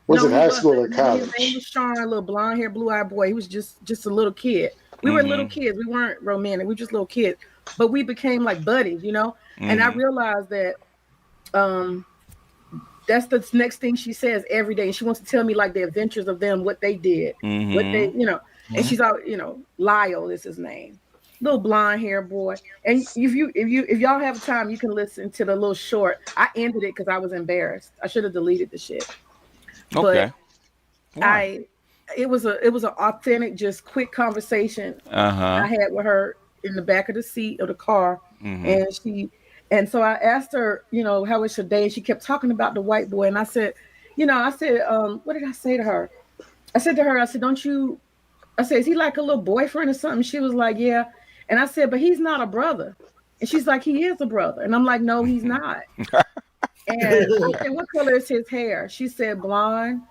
Was it high school or college? His name was Sean, a little blonde hair, blue eyed boy. He was just a little kid. We were little kids. We weren't romantic. We were just little kids. But we became like buddies, And I realized that that's the next thing she says every day. And she wants to tell me like the adventures of them, what they did, what they, And she's out, Lyle is his name. Little blonde hair boy. And if y'all have time, you can listen to the little short. I ended it because I was embarrassed. I should have deleted the shit. Okay. But it was an authentic, just quick conversation I had with her in the back of the seat of the car. And so I asked her, how was your day? And she kept talking about the white boy. And I said, what did I say to her? I said, is he like a little boyfriend or something? She was like, yeah. And I said, but he's not a brother. And she's like, he is a brother. And I'm like, no, he's not. And I said, what color is his hair? She said, blonde.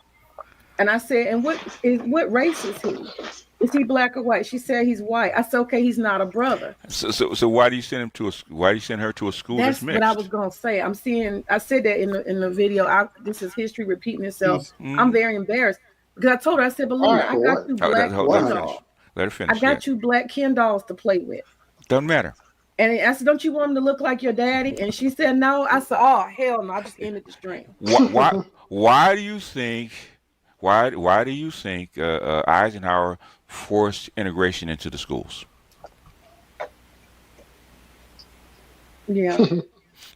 And I said, and what race is he? Is he black or white? She said he's white. I said, okay, he's not a brother. So why do you send her to a school that's mixed? That's what I was gonna say. I said that in the video. This is history repeating itself. I'm very embarrassed because I told her, I said, but look, I got you black Ken dolls. Let her finish. I got you black Ken dolls to play with. Doesn't matter. And I said, don't you want him to look like your daddy? And she said, no. I said, oh, hell no. I just ended the stream. Why do you think Eisenhower forced integration into the schools? Yeah.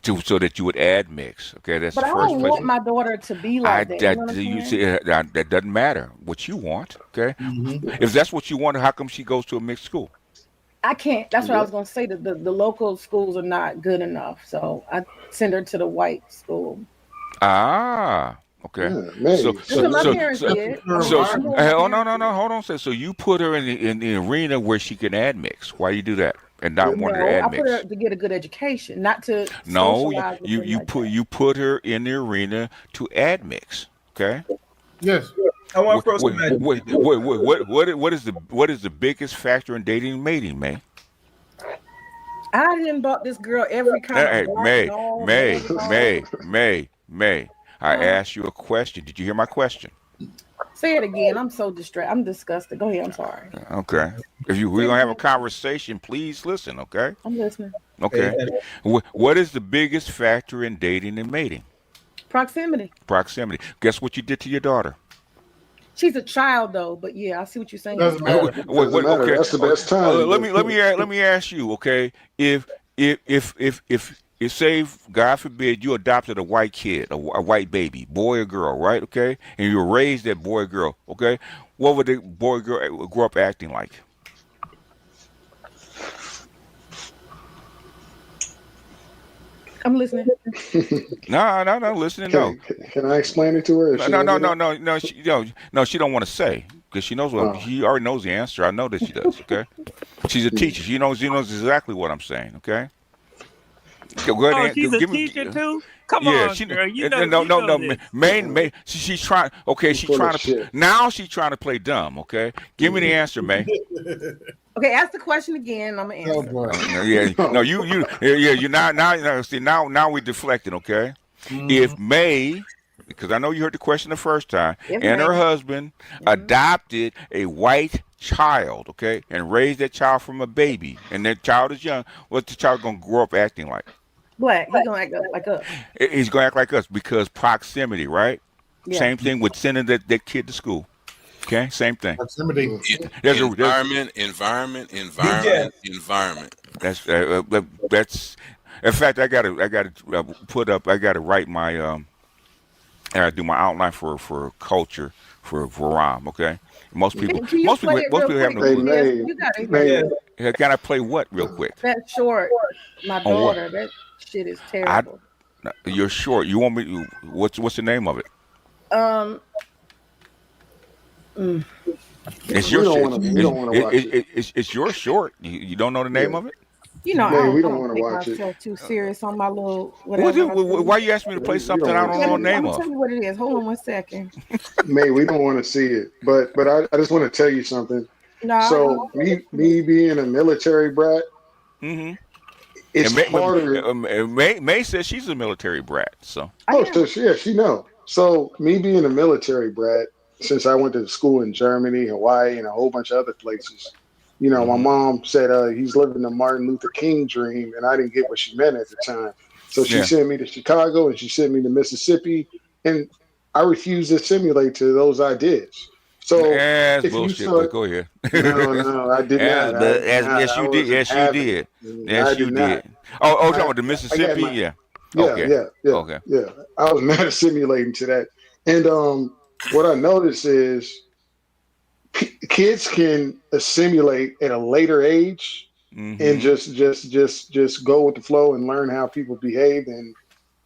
So that you would add mix. Okay, that's but the first place. I don't want my daughter to be like that. That doesn't matter what you want. Okay, if that's what you want, how come she goes to a mixed school? I can't. That's what I was going to say. The local schools are not good enough, so I send her to the white school. Ah, okay. Yeah, My parents did. Oh no, hold on. So you put her in the arena where she can admix. Why you do that and not want her to admix? I put her to get a good education, not to socialize. You put her in the arena to admix. Okay. Yes. I want to what is the biggest factor in dating and mating, May? I didn't bought this girl every kind of May. I asked you a question. Did you hear my question? Say it again. I'm so distracted. I'm disgusted. Go ahead. I'm sorry. Okay. If we're gonna have a conversation, please listen. Okay. I'm listening. Okay. What is the biggest factor in dating and mating? Proximity. Guess what you did to your daughter? She's a child, though. But yeah, I see what you're saying. Doesn't matter. Okay. That's the best time. Let me ask you. Okay. If say, God forbid, you adopted a white kid, a white baby, boy or girl, right? Okay, and you raised that boy or girl. Okay, what would the boy or girl grow up acting like? I'm listening. No, listening. No. Can I explain it to her? No. She don't want to say because she knows what she already knows the answer. I know that she does. Okay, she's a teacher. She knows exactly what I'm saying. Okay. She's a teacher too. Come on, girl. You know May. She's trying. Okay, she's trying to. Now she's trying to play dumb. Okay, give me the answer, May. Okay, ask the question again. I'm gonna answer. You're now we're deflecting. Okay, if May, because I know you heard the question the first time, and her husband adopted a white child, okay, and raised that child from a baby, and that child is young, what's the child gonna grow up acting like? Black. He's gonna act like us. He's gonna act like us because proximity, right? Yeah. Same thing with sending that kid to school. Okay, same thing. Proximity. Environment. That's. In fact, I gotta write my. I gotta do my outline for culture for Ram. Okay. Most people have no clue. Can I play what real quick? That's short. My daughter. That shit is terrible. You're short. You want me? What's the name of it? It's your short. It's your short. You don't know the name of it? You know, we don't want to watch it. Too serious on my little. Why you ask me to play something I don't know the name of? Tell me what it is. Hold on 1 second. May, we don't want to see it, but I just want to tell you something. No. So me being a military brat, it's harder. May says she's a military brat, so. So she know. So me being a military brat, since I went to school in Germany, Hawaii, and a whole bunch of other places. You know, my mom said he's living the Martin Luther King dream, and I didn't get what she meant at the time. So she sent me to Chicago, and she sent me to Mississippi, and I refused to assimilate to those ideas. So that's bullshit. But go ahead. No, I did not. Yes, you did. Yes, you did. Oh, talking about the Mississippi? Yeah. Okay. Yeah. I was not assimilating to that. And what I noticed is kids can assimilate at a later age and just go with the flow and learn how people behave and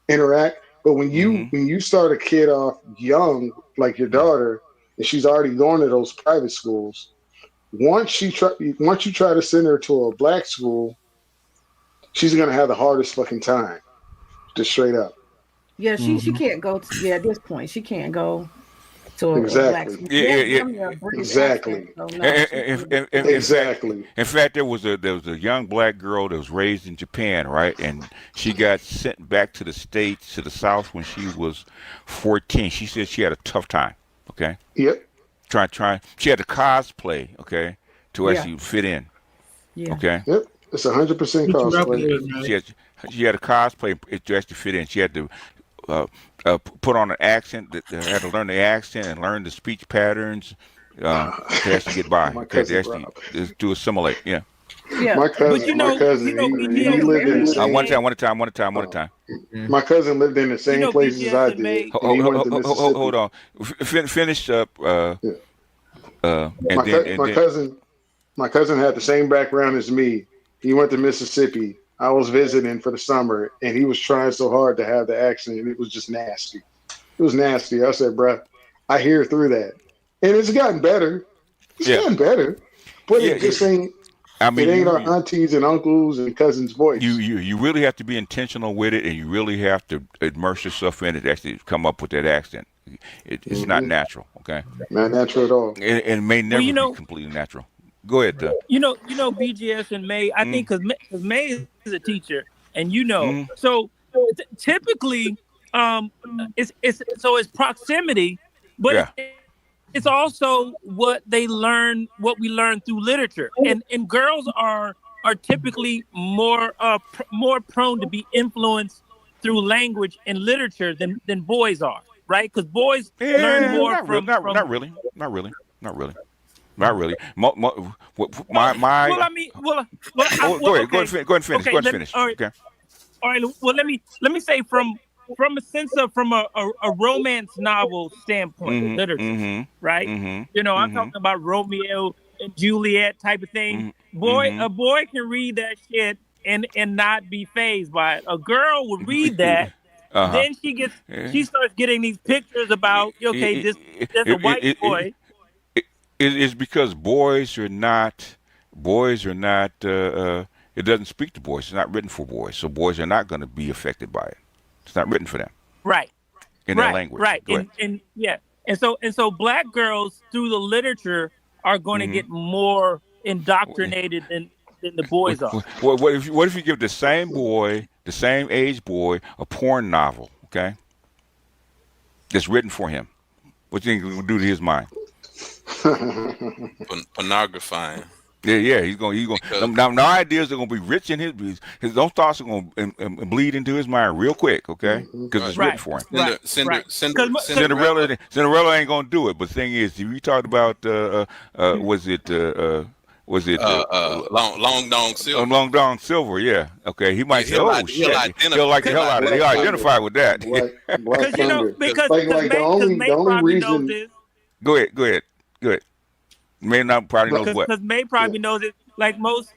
interact. But when you start a kid off young, like your daughter, and she's already going to those private schools, once you try to send her to a black school, she's gonna have the hardest fucking time. Just straight up. Yeah, she can't go to at this point. She can't go to exactly. Exactly. Exactly. In fact, there was a young black girl that was raised in Japan, right? And she got sent back to the States, to the South, when she was 14. She said she had a tough time. Okay. Yep. Try. She had to cosplay. Okay, to actually fit in. Yeah. Okay. Yep. It's 100% cosplay. She had to cosplay to actually fit in. She had to put on an accent. Had to learn the accent and learn the speech patterns to actually get by. To actually to assimilate. Yeah. Yeah. My cousin, he lived in the same. One time. My cousin lived in the same place as I did. Hold on. Finish up. My cousin My cousin had the same background as me. He went to Mississippi. I was visiting for the summer, and he was trying so hard to have the accent, and it was just nasty. It was nasty. I said, bruh, I hear through that. And it's gotten better. It's gotten better. But it just ain't, I mean, it ain't our aunties and uncles and cousins' voice. You really have to be intentional with it, and you really have to immerse yourself in it to actually come up with that accent. It's not natural, okay? Not natural at all. And it may never be completely natural. Go ahead, You know, BGS and May. I think because May is a teacher, and so typically, it's proximity, but it's also what we learn through literature, and girls are typically more prone to be influenced through language and literature than boys are, right? Because boys learn more from. Not really. My. Well, I mean, go ahead. Go ahead and finish. Go ahead and finish. All right. Okay. All right. Well, let me say from a sense of from a romance novel standpoint, literature, right? I'm talking about Romeo and Juliet type of thing. A boy can read that shit and not be fazed by it. A girl would read that. Then she starts getting these pictures about there's a white boy. It's because boys are not. It doesn't speak to boys. It's not written for boys, so boys are not going to be affected by it. It's not written for them. Right. In their language. Right. And so black girls through the literature are going to get more indoctrinated than the boys are. What if you give the same age boy, a porn novel, okay? That's written for him. What do you think it will do to his mind? Pornographing. Yeah, he's going. Now ideas are going to be rich in his those thoughts are going to bleed into his mind real quick, okay? Because it's written for him. Cinderella ain't going to do it. But the thing is, you talked about was it Long Dong Silver? Long Dong Silver, yeah. Okay, he might say, "Oh shit," he'll like the hell out of it. He'll identify with that. Because May probably knows this. Go ahead. May not probably knows what. Because May probably knows it. Like most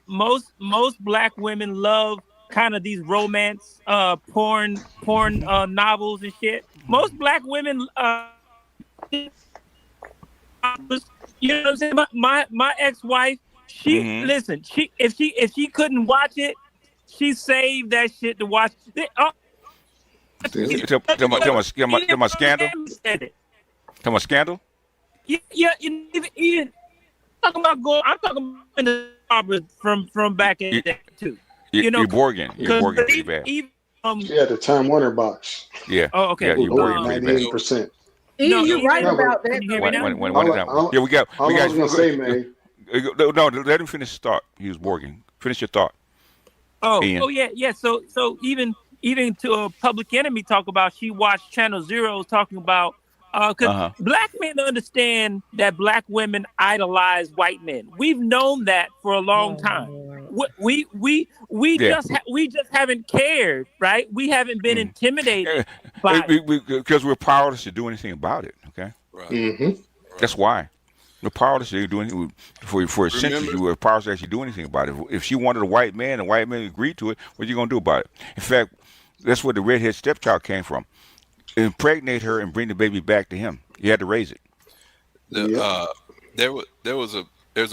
black women love kind of these romance porn novels and shit. Most black women you know what I'm saying? My ex-wife, listen, if she couldn't watch it, she saved that shit to watch. Tell my scandal. Tell my scandal. Yeah, even talking about going. I'm talking about the Barbara from back in the day too. You're Borgen pretty bad. Yeah, the Time Warner box. Yeah. Oh, okay. Yeah, you're Borgen pretty bad. 98%. No, you're right about that. Can you hear me now? Yeah, we got. I was gonna say, man. No, let him finish his thought. He was Borgen. Finish your thought. Yeah. So even to Public Enemy talk about she watched Channel Zero talking about because black men understand that black women idolize white men. We've known that for a long time. We just haven't cared, right? We haven't been intimidated by because we're powerless to do anything about it. Okay, right. That's why. We're powerless to do anything. For a century, we were powerless to actually do anything about it. If she wanted a white man, and white man agreed to it, what are you going to do about it? In fact, that's where the redhead stepchild came from. Impregnate her and bring the baby back to him. You had to raise it. There's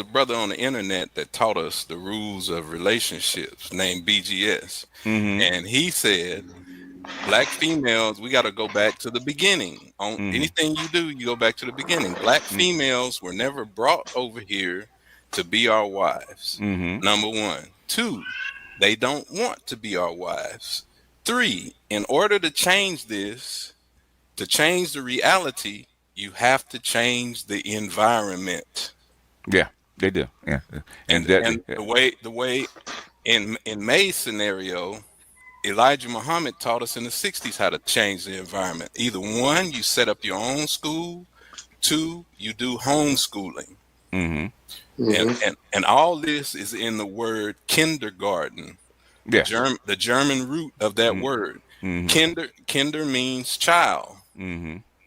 a brother on the internet that taught us the rules of relationships named BGS, and he said, black females, we got to go back to the beginning. On anything you do, you go back to the beginning. Black females were never brought over here to be our wives. Number one. Two, they don't want to be our wives. Three, in order to change this, to change the reality, you have to change the environment. Yeah, they do. Yeah, and the way in May's scenario, Elijah Muhammad taught us in the 60s how to change the environment. Either one, you set up your own school. Two, you do homeschooling. And all this is in the word kindergarten. Yes. The German root of that word. Kinder means child.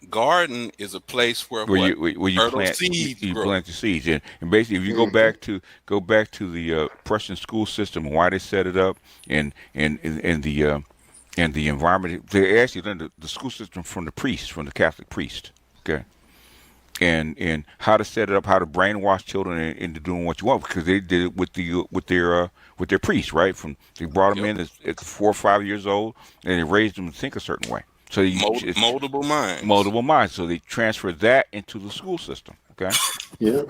garden is a place where you plant seeds grow. plant the seeds, and basically, if you go back to the Prussian school system and why they set it up, and the environment, they actually learned the school system from the priest, from the Catholic priest. Okay. And how to set it up, how to brainwash children into doing what you want, because they did it with their priests, right? They brought them in at 4 or 5 years old, and they raised them to think a certain way. So moldable minds. Moldable minds. So they transferred that into the school system. Okay. Yeah.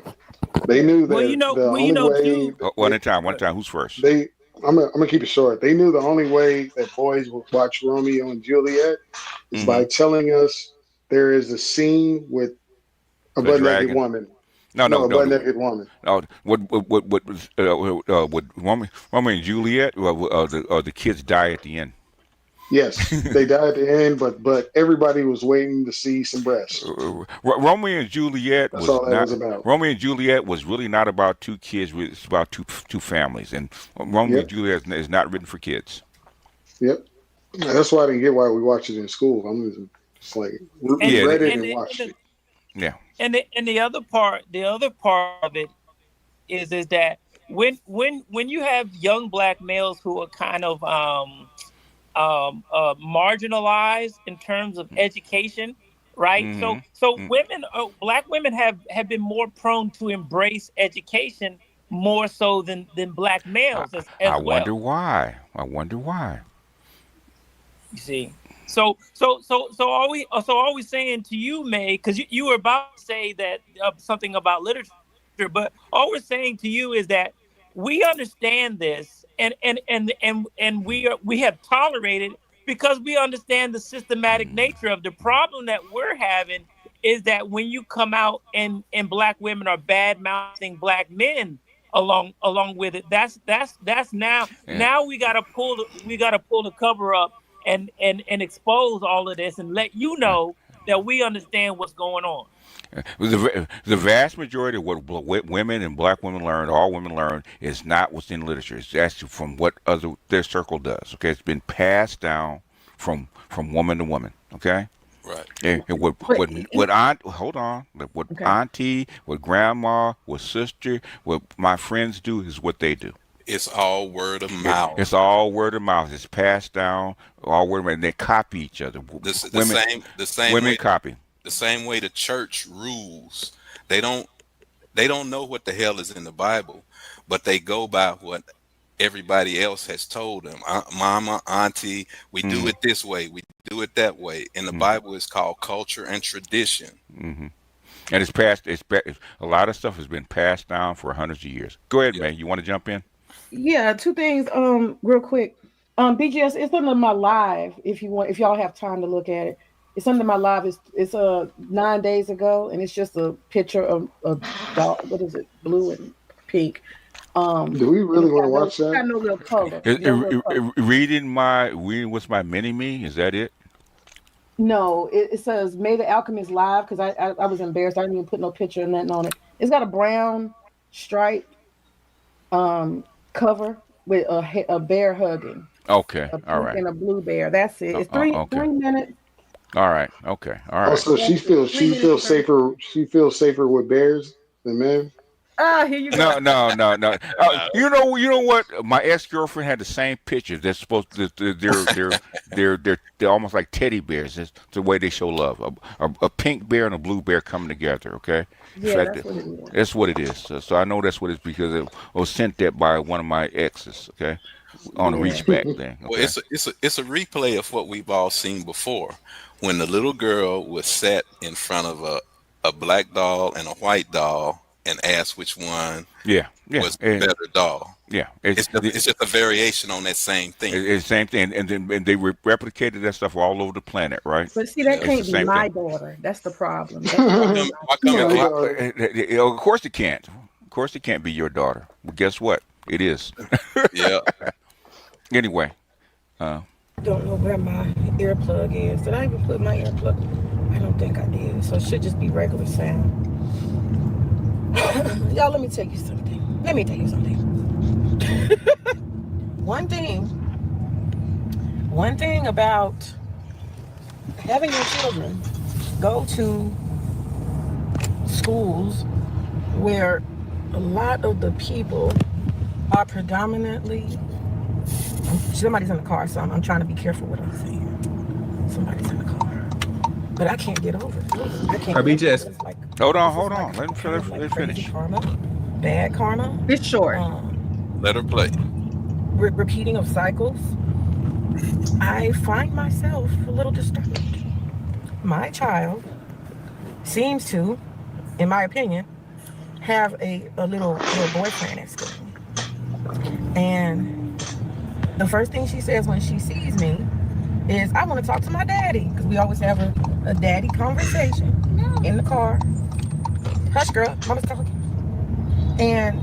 They knew that the only way. One at a time. Who's first? I'm gonna keep it short. They knew the only way that boys would watch Romeo and Juliet is by telling us there is a scene with a butt-naked woman. No, butt-naked woman. No, what Romeo and Juliet, or the kids die at the end? Yes, they died at the end, but everybody was waiting to see some breasts. Romeo and Juliet was about. Romeo and Juliet was really not about two kids. It's about two families, and Romeo and Juliet is not written for kids. Yep, that's why I didn't get why we watched it in school. I'm just like read it and watched it. Yeah, and the other part of it is that when you have young black males who are kind of marginalized in terms of education, right? So women, black women have been more prone to embrace education more so than black males as well. I wonder why. You see, so are we saying to you, May, because you were about to say that something about literature, but all we're saying to you is that we understand this, and we have tolerated because we understand the systematic nature of the problem that we're having is that when you come out and black women are bad mouthing black men along with it, that's now we gotta pull the cover up and expose all of this and let you know that we understand what's going on. The vast majority of what women and black women learn, all women learn, is not what's in literature. It's actually from what their circle does. Okay, it's been passed down from woman to woman. Okay, right. And what auntie, what grandma, what sister, what my friends do is what they do. It's all word of mouth. It's all word of mouth. It's passed down, all word of mouth, and they copy each other. The same women way, copy. The same way the church rules. They don't know what the hell is in the Bible, but they go by what everybody else has told them. Mama, auntie, we do it this way, we do it that way. In the Bible, it's called culture and tradition. And it's passed. A lot of stuff has been passed down for hundreds of years. Go ahead, man. You want to jump in? Yeah, two things. Real quick. BGS, it's under my live. If y'all have time to look at it, it's under my live. It's 9 days ago, and it's just a picture of dog. What is it? Blue and pink. Do we really want to watch that? Got no real color. Reading what's my mini-me? Is that it? No, it says May the Alchemist Live because I was embarrassed. I didn't even put no picture and nothing on it. It's got a brown stripe cover with a bear hugging. Okay, a pink all right. And a blue bear. That's it. It's 3 minutes. All right. Okay. All right. Also, she feels safer. She feels safer with bears than men. Here you go. No. You know what? My ex-girlfriend had the same picture. They're supposed to. They're almost like teddy bears. That's the way they show love. A pink bear and a blue bear coming together. Okay. Yeah, that's what it is. That's what it is. So I know that's what it's because it was sent that by one of my exes. Okay. On a reach back thing. Okay? Well, it's a replay of what we've all seen before. When the little girl was sat in front of a black doll and a white doll and asked which one was the better doll. Yeah. It's just a variation on that same thing. It's the same thing. And then they replicated that stuff all over the planet, right? But see, that can't be my daughter. That's the problem. Of course it can't. Of course it can't be your daughter. But guess what? It is. Yeah. Anyway. Don't know where my earplug is. Did I even put my earplug? I don't think I did. So it should just be regular sound. Y'all, let me tell you something. One thing about having your children go to schools where a lot of the people are predominantly, somebody's in the car, so I'm trying to be careful what I'm saying. Somebody's in the car. But I can't get over it. I can't. BGS. Like, hold on. Let him finish. Karma, bad karma. It's short. Let her play. Repeating of cycles. I find myself a little disturbed. My child seems to, in my opinion, have a little boyfriend at school. And the first thing she says when she sees me is, I want to talk to my daddy. Because we always have a daddy conversation in the car. Hush, girl, mama's talking. And,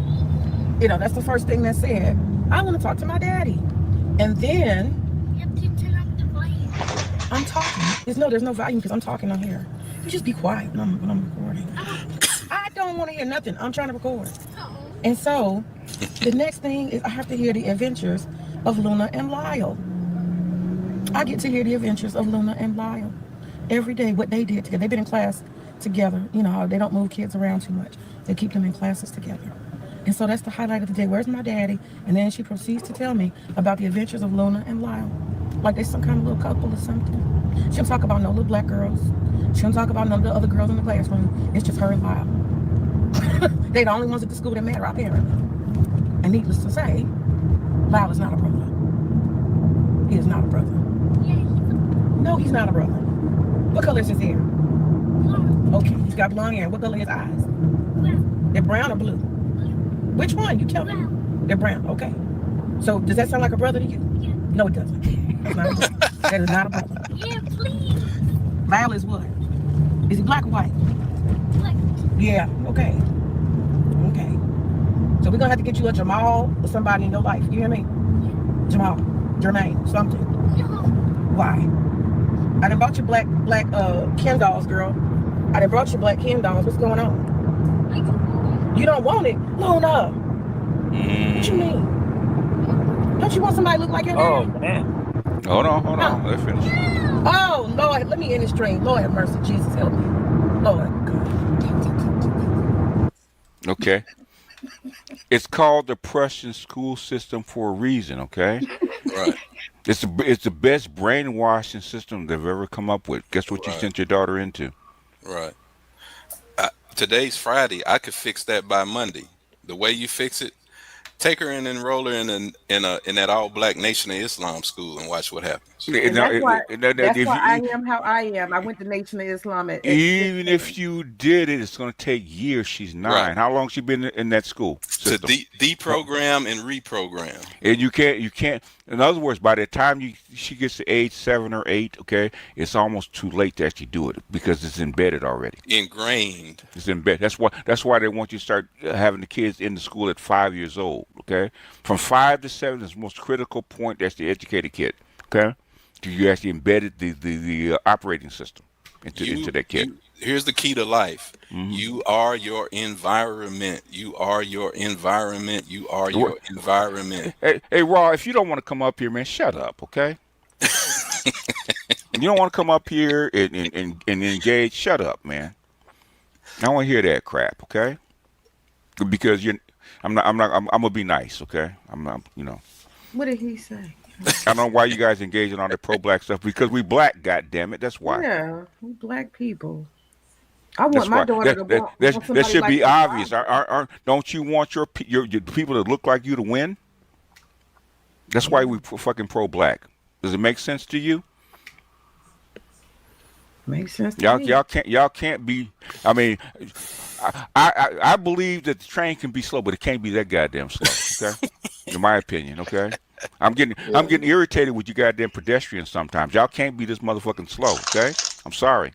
that's the first thing that's said. I want to talk to my daddy. And then I'm talking. There's no volume because I'm talking on here. You just be quiet when I'm recording. I don't want to hear nothing. I'm trying to record. And so the next thing is I have to hear the adventures of Luna and Lyle. I get to hear the adventures of Luna and Lyle every day, what they did together. They've been in class together. They don't move kids around too much. They keep them in classes together. And so that's the highlight of the day. Where's my daddy? And then she proceeds to tell me about the adventures of Luna and Lyle. Like they're some kind of little couple or something. She don't talk about no little black girls. She don't talk about none of the other girls in the classroom. It's just her and Lyle. They the only ones at the school that matter, apparently. And needless to say, Lyle is not a brother. He is not a brother. No, he's not a brother. What color is his hair? Okay, he's got blonde hair. What color are his eyes? They're brown or blue? Which one? You tell me. They're brown. Okay. So does that sound like a brother to you? No, it doesn't. That's not a brother. That is not a brother. Yeah, please. Lyle is what? Is he black or white? Black. Yeah. Okay. Okay. So we're gonna have to get you a Jamal or somebody in your life. You hear me? Jamal, Jermaine, something. No. Why? I done bought you black Ken dolls, girl. I done brought you black Ken dolls. What's going on? I don't want You don't want it? Luna. What you mean? Don't you want somebody to look like your dad? Oh, man. Hold on. Let's finish. Oh, Lord, let me end this stream. Lord have mercy. Jesus help me. Lord God. Okay. It's called the Prussian school system for a reason, okay? Right. It's the best brainwashing system they've ever come up with. Guess what you sent your daughter into? Right. Today's Friday. I could fix that by Monday. The way you fix it, take her and enroll her in that all black Nation of Islam school and watch what happens. And that's why I am how I am. I went to Nation of Islam at even if you did it, it's going to take years. She's 9. Right. How long she been in that school system? To deprogram and reprogram. And you can't. In other words, by the time she gets to age 7 or 8, okay, it's almost too late to actually do it because it's embedded already. Ingrained. It's embedded. That's why they want you to start having the kids in the school at 5 years old. Okay, from 5 to 7 is the most critical point. That's the educated kid. Okay, you actually embedded the operating system into that kid. Here's the key to life. Mm-hmm. You are your environment. You are your environment. You are your environment. Hey, Raw, if you don't want to come up here, man, shut up, okay? You don't want to come up here and engage, shut up, man. I don't want to hear that crap, okay? Because I'm gonna be nice, okay? I'm not, What did he say? I don't know why you guys engage in all that pro-black stuff, because we black, goddammit, that's why. Yeah, we black people. I want my daughter to want that should be obvious. Don't you want your people that look like you to win? That's why we fucking pro-black. Does it make sense to you? Makes sense to me. Y'all can't be. I mean, I believe that the train can be slow, but it can't be that goddamn slow. Okay, in my opinion. Okay, I'm getting irritated with you goddamn pedestrians sometimes. Y'all can't be this motherfucking slow. Okay, I'm sorry.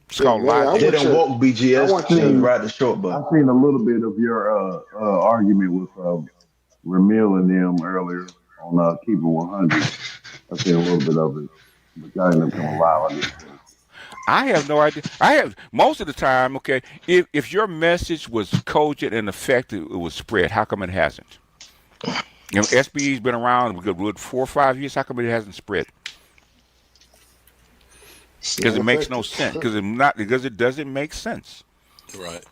It's called live. They don't walk BGS. They ride the short bus. I've seen a little bit of your argument with Ramil and them earlier on Keep It 100. I've seen a little bit of it, but y'all didn't come live. I have no idea. I have most of the time. Okay, if your message was cogent and effective, it was spread. How come it hasn't? SBE's been around with 4 or 5 years. How come it hasn't spread? It's because not it makes no effective. sense. Because it doesn't make sense. Right.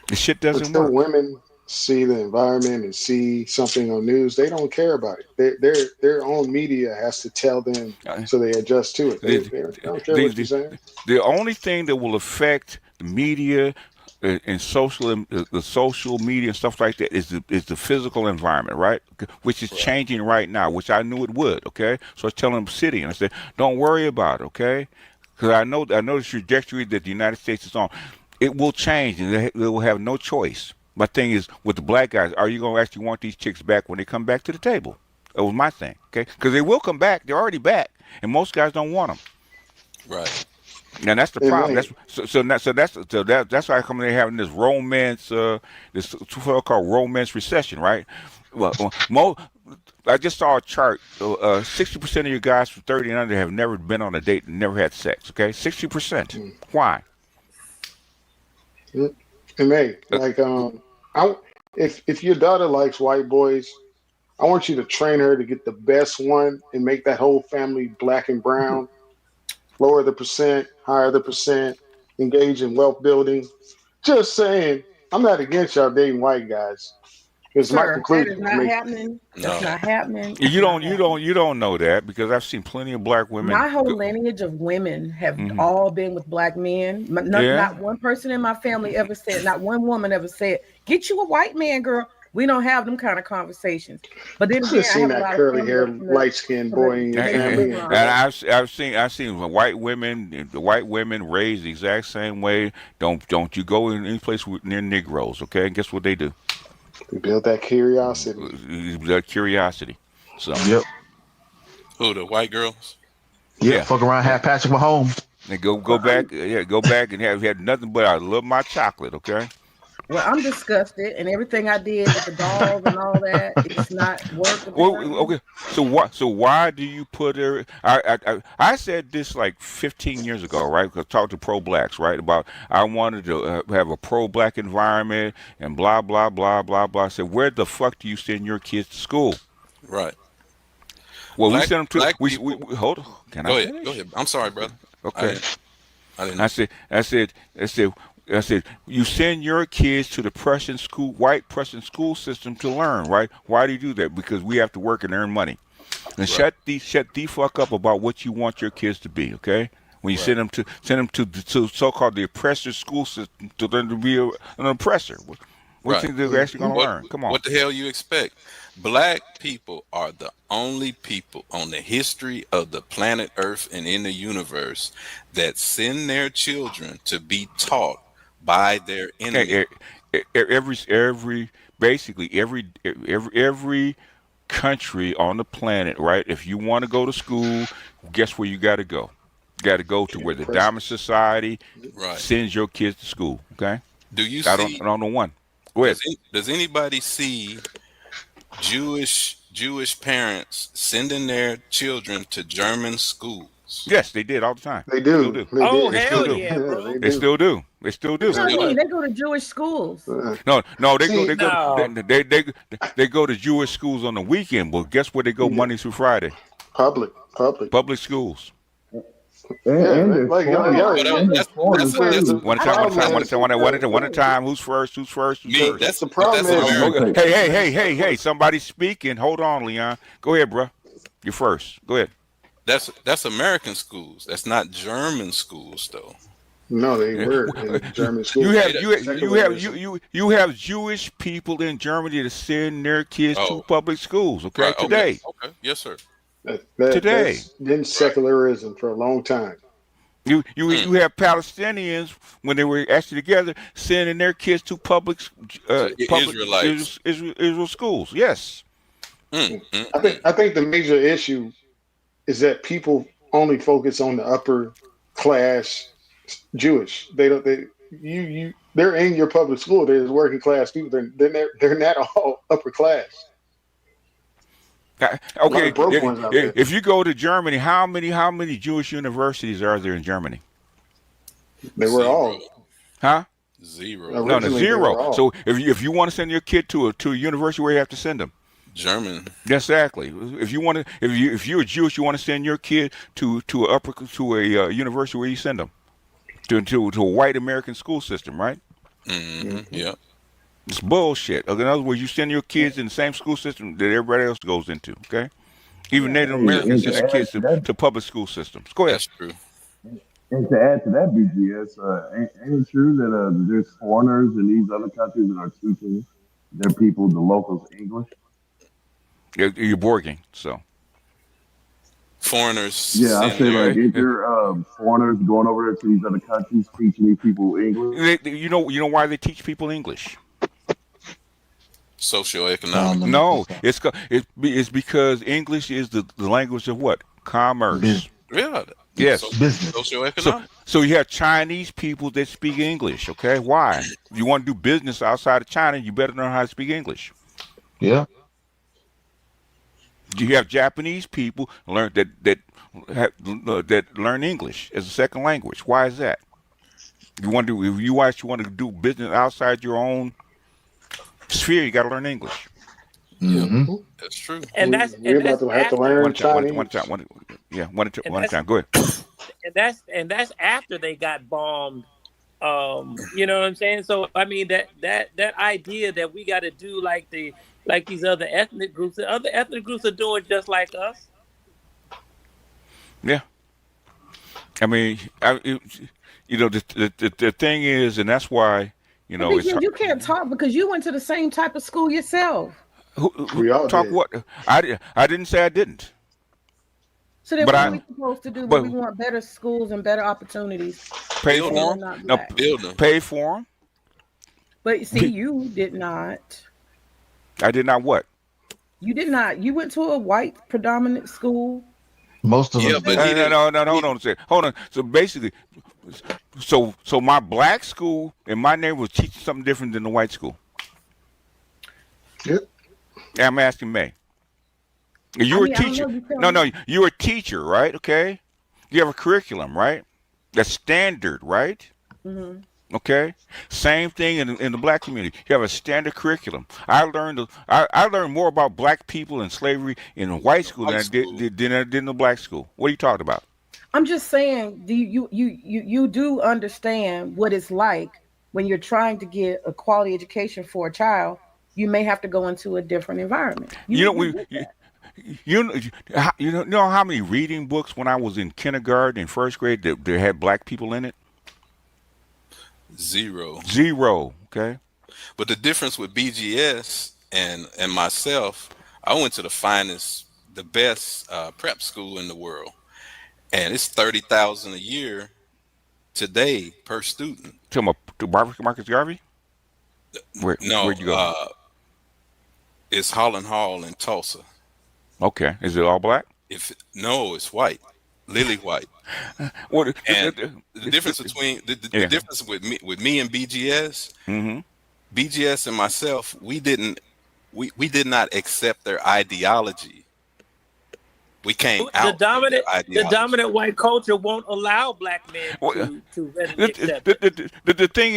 The shit doesn't Until work. women see the environment and see something on news, they don't care about it. Their own media has to tell them, so they adjust to it. The, They don't care the, what you're the, saying. the only thing that will affect the media and the social media and stuff like that is the physical environment, right? Which is changing right now, which I knew it would. Okay, so I was telling Obsidian, I said, don't worry about it, okay? Because I know the trajectory that the United States is on. It will change, and they will have no choice. My thing is with the black guys, are you going to actually want these chicks back when they come back to the table? That was my thing, okay? Because they will come back. They're already back, and most guys don't want them. Right. And that's the It problem. may. That's why come they're having this romance, this so-called romance recession, right? Well, I just saw a chart. 60% of your guys from 30 and under have never been on a date and never had sex. Okay, 60%. Why? It may. Like I if your daughter likes white boys, I want you to train her to get the best one and make that whole family black and brown. Lower the percent, higher the percent, engage in wealth building. Just saying, I'm not against y'all dating white guys. It's my Sir, that is conclusion. I not mean, happening. That's No. not happening. You don't know that because I've seen plenty of black women. My whole lineage of women have Mhm. all been with black men. Yeah. Not one person in my family ever said, not one woman ever said, get you a white man, girl. We don't have them kind of conversations. But then I've again, just I seen have a that lot of curly family hair, from light skinned boy in your family. And I've seen white women, the white women raised the exact same way. Don't you go in any place near Negroes, okay? And guess what they do? They build that curiosity. That curiosity. So Yep. Who, the white girls? Yeah. Fuck around, have Patrick Mahomes. And go back, go back and have had nothing but I love my chocolate, okay? Well, I'm disgusted, and everything I did with the dolls and all that, it's not worth the Well, burden. okay. So why do you put her? I said this like 15 years ago, right? Because I talked to pro blacks, right? About I wanted to have a pro black environment and blah blah blah blah blah. I said, where the fuck do you send your kids to school? Right. Well, we sent them to. Black We people. hold on. Can I finish? Go ahead. I'm sorry, brother. Okay. I didn't know. I said, you send your kids to the white Prussian school system to learn, right? Why do you do that? Because we have to work and earn money. And shut the fuck up about what you want your kids to be, okay? When you send them to so-called the oppressor school system to learn to be an oppressor. What do you think they're actually going to learn? Come on. What the hell you expect? Black people are the only people on the history of the planet Earth and in the universe that send their children to be taught by their enemy. Every country on the planet, right? If you want to go to school, guess where you got to go? You got to go to where the Diamond Society sends your kids to school. Okay. Do you I see? don't know one. Go ahead. Does anybody see Jewish parents sending their children to German schools? Yes, they did all the time. They do. Still do. Oh, They hell still do. yeah, bro. They still do. They still do. What do you mean? They go to Jewish schools. No, they go to Jewish schools on the weekend, but guess where they go Monday through Friday? Public schools. And like One at a time. Who's first? That's the problem. Hey, somebody's speaking. Hold on, Leon. Go ahead, bro. You're first. Go ahead. That's American schools. That's not German schools, though. No, they were in German schools. You have Jewish people in Germany that send their kids to public schools. Okay, right, today. Okay, yes, sir. Today, that's been secularism for a long time. You have Palestinians when they were actually together sending their kids to public Israel schools. Yes. I think the major issue is that people only focus on the upper class Jewish. They're in your public school. There's working class people. They're not all upper class. Okay, if you go to Germany, how many Jewish universities are there in Germany? They were all. Huh? Zero. No, zero. So if you want to send your kid to a university, where you have to send them? German. Exactly. If you want to, if you're Jewish, you want to send your kid to a university, where you send them to a white American school system, right? Yeah. It's bullshit. In other words, you send your kids in the same school system that everybody else goes into. Okay. Even Native Americans send their kids to public school systems. Go ahead. That's true. And to add to that, BGS, ain't it true that there's foreigners in these other countries that are teaching their people, the locals, English? You're Borging, so. Foreigners. Yeah, I say like, if there foreigners going over there to these other countries teaching these people English? You know why they teach people English? Socioeconomic. No, it's because English is the language of what? Commerce. Yeah. Yes. Business. Socioeconomic. So you have Chinese people that speak English. Okay, why? If you want to do business outside of China, you better learn how to speak English. Yeah. You have Japanese people that learn English as a second language. Why is that? You want to do business outside your own sphere, you got to learn English. Mm-hmm. That's true. And that's We're about to have to learn Chinese. One at a time. Go ahead. And that's after they got bombed. You know what I'm saying? So I mean that idea that we got to do like these other ethnic groups. The other ethnic groups are doing just like us. Yeah. I mean, the thing is, and that's why it's you can't talk because you went to the same type of school yourself. We all talk did. what? I didn't say I didn't. So then what are we supposed to do? But we want better schools and better opportunities. Pay for them. No, pay for them. But see, you did not. I did not what? You did not. You went to a white predominant school. Most of them. Yeah, but no, hold on. So basically, so my black school in my neighborhood was teaching something different than the white school. Yep. I'm asking May. You're a teacher. You're a teacher, right? Okay. You have a curriculum, right? That's standard, right? Mm-hmm. Okay. Same thing in the black community. You have a standard curriculum. I learned more about black people and slavery in white school than I did in the black school. What are you talking about? I'm just saying, you do understand what it's like when you're trying to get a quality education for a child. You may have to go into a different environment. You know how many reading books when I was in kindergarten and first grade that had black people in it? Zero. Okay. But the difference with BGS and myself, I went to the best prep school in the world, and it's $30,000 a year today per student. To Marcus Garvey? Where'd you go? It's Holland Hall in Tulsa. Okay. Is it all black? It's white, lily white. The difference between the difference with me and BGS, BGS and myself, we did not accept their ideology. We came out. The dominant white culture won't allow black men to readily accept it. The thing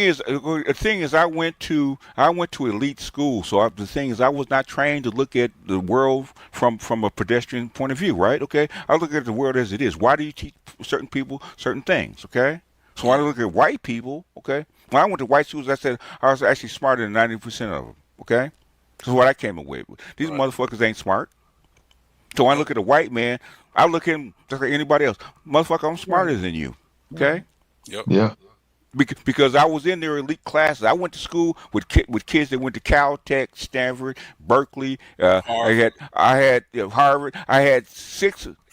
is, I went to elite school. So the thing is, I was not trained to look at the world from a pedestrian point of view, right? Okay, I look at the world as it is. Why do you teach certain people certain things? Okay, so when I look at white people, okay, when I went to white schools, I said I was actually smarter than 90% of them. Okay, this is what I came away with. These motherfuckers ain't smart. So when I look at a white man, I look at him just like anybody else. Motherfucker, I'm smarter than you. Okay? Yep. Yeah. Because I was in their elite classes. I went to school with kids that went to Caltech, Stanford, Berkeley. I had Harvard. I had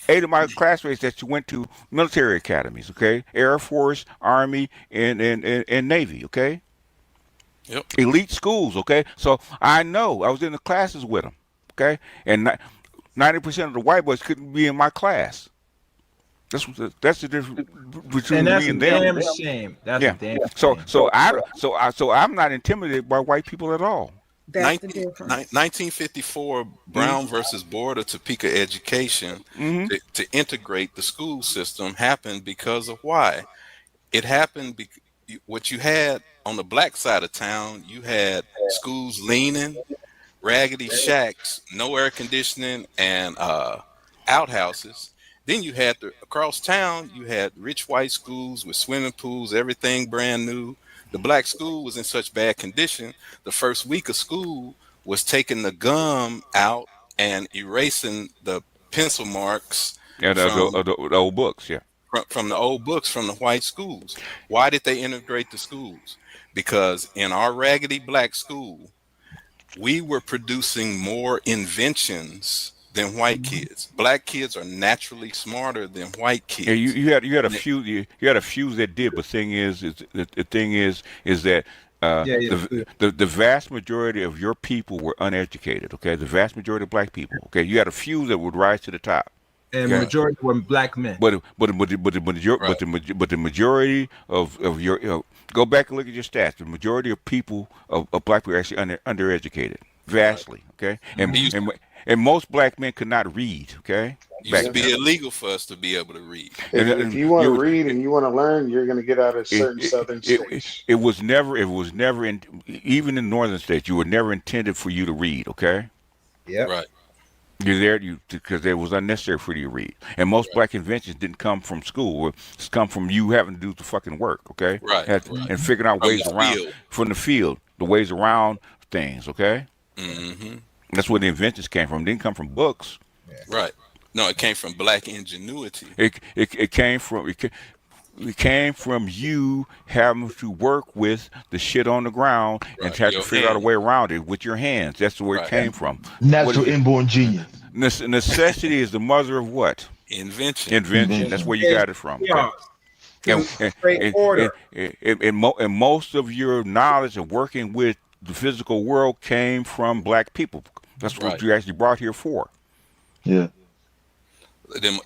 8 of my classmates that went to military academies. Okay, Air Force, Army, and Navy. Okay. Yep. Elite schools. Okay, so I know I was in the classes with them. Okay, and 90% of the white boys couldn't be in my class. That's the difference between me and them. Damn shame. That's a damn shame. So I'm not intimidated by white people at all. That's the difference. 1954 Brown versus Board of Topeka Education to integrate the school system happened because of why? It happened what you had on the black side of town, you had schools leaning raggedy shacks, no air conditioning, and outhouses. Then you had across town, you had rich white schools with swimming pools, everything brand new. The black school was in such bad condition. The first week of school was taking the gum out and erasing the pencil marks Yeah, the old books, yeah. From the old books from the white schools. Why did they integrate the schools? Because in our raggedy black school, we were producing more inventions than white kids. Black kids are naturally smarter than white kids. Yeah, you had a few that did, but the thing is that the vast majority of your people were uneducated. Okay, the vast majority of black people. Okay, you had a few that would rise to the top. And okay? majority were black men. But the majority of your go back and look at your stats. The majority of people of black people are actually undereducated, vastly. Okay, and most black men could not read. Okay. It used to be illegal for us to be able to read. If you want to read and you want to learn, you're going to get out of certain southern states. It was never even in northern states, you were never intended for you to read. Okay. Yeah. Right. You're there because it was unnecessary for you to read. And most black inventions didn't come from school. It's come from you having to do the fucking work, okay? Right. And figuring out ways around from the field, the ways around things, okay? Mm-hmm. That's where the inventions came from. It didn't come from books. Right. No, it came from black ingenuity. It came from you having to work with the shit on the ground and have to figure out a way around it with your hands. That's where it came from. Natural inborn genius. Necessity is the mother of what? Invention. That's where you got it from. And most of your knowledge of working with the physical world came from black people. That's what you actually brought here for. Yeah. Them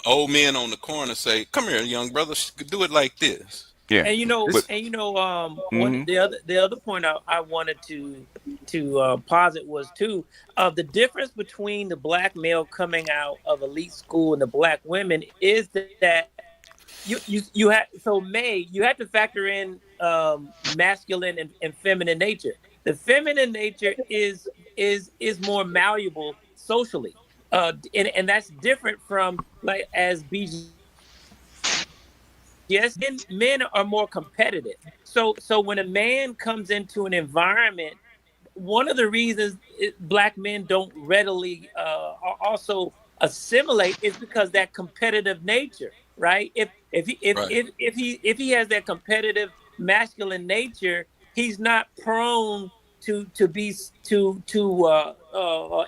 old men on the corner say, "Come here, young brother, do it like this." Yeah, and the other point I wanted to posit was too the difference between the black male coming out of elite school and the black women is that you have you have to factor in masculine and feminine nature. The feminine nature is more malleable socially. And that's different from like as BGS. Yes, men are more competitive. So when a man comes into an environment, one of the reasons black men don't readily also assimilate is because that competitive nature, right? If he has that competitive masculine nature, he's not prone to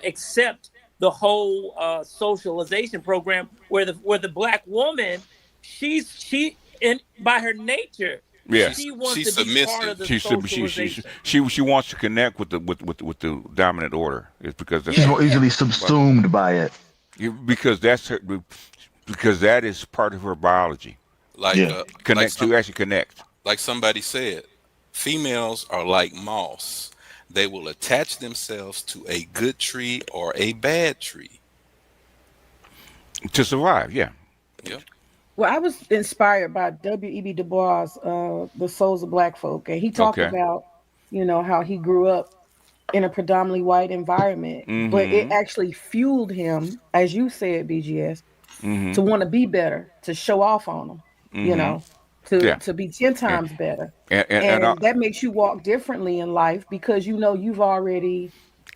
accept the whole socialization program where the black woman, she by her nature, she wants she's to be submissive. part of the socialization. She wants to connect with the dominant order. It's because she's more easily subsumed by it. Because that is part of her biology. Actually connect. Like somebody said, females are like moss. They will attach themselves to a good tree or a bad tree to survive. Yeah. Yep. Well, I was inspired by W.E.B. Du Bois, The Souls of Black Folk, and he talked about, how he grew up in a predominantly white environment, but it actually fueled him, as you said, BGS, to want to be better, to show off on them, to be 10 times better. And that makes you walk differently in life because you've already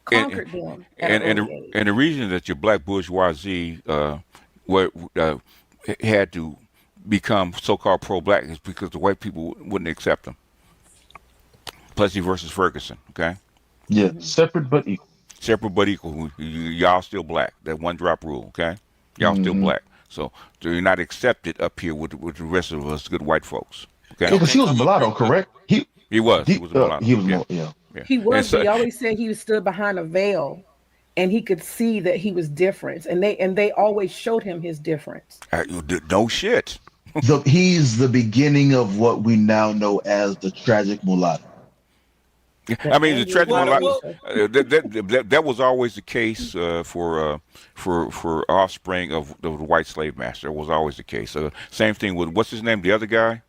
conquered them. And the reason that your black bourgeoisie had to become so-called pro-black is because the white people wouldn't accept them. Plessy versus Ferguson, okay? Yeah, separate but equal. Separate but equal. Y'all still black. That one drop rule, okay? Y'all still black. So you're not accepted up here with the rest of us good white folks. Okay? Because he was a mulatto, correct? He was a mulatto. He was He was, but he always said he stood behind a veil and he could see that he was different. And they always showed him his difference. No shit. He's the beginning of what we now know as the tragic mulatto. I mean, the tragic mulatto, that was always the case for offspring of the white slave master. It was always the case. Same thing with, what's his name, the other guy?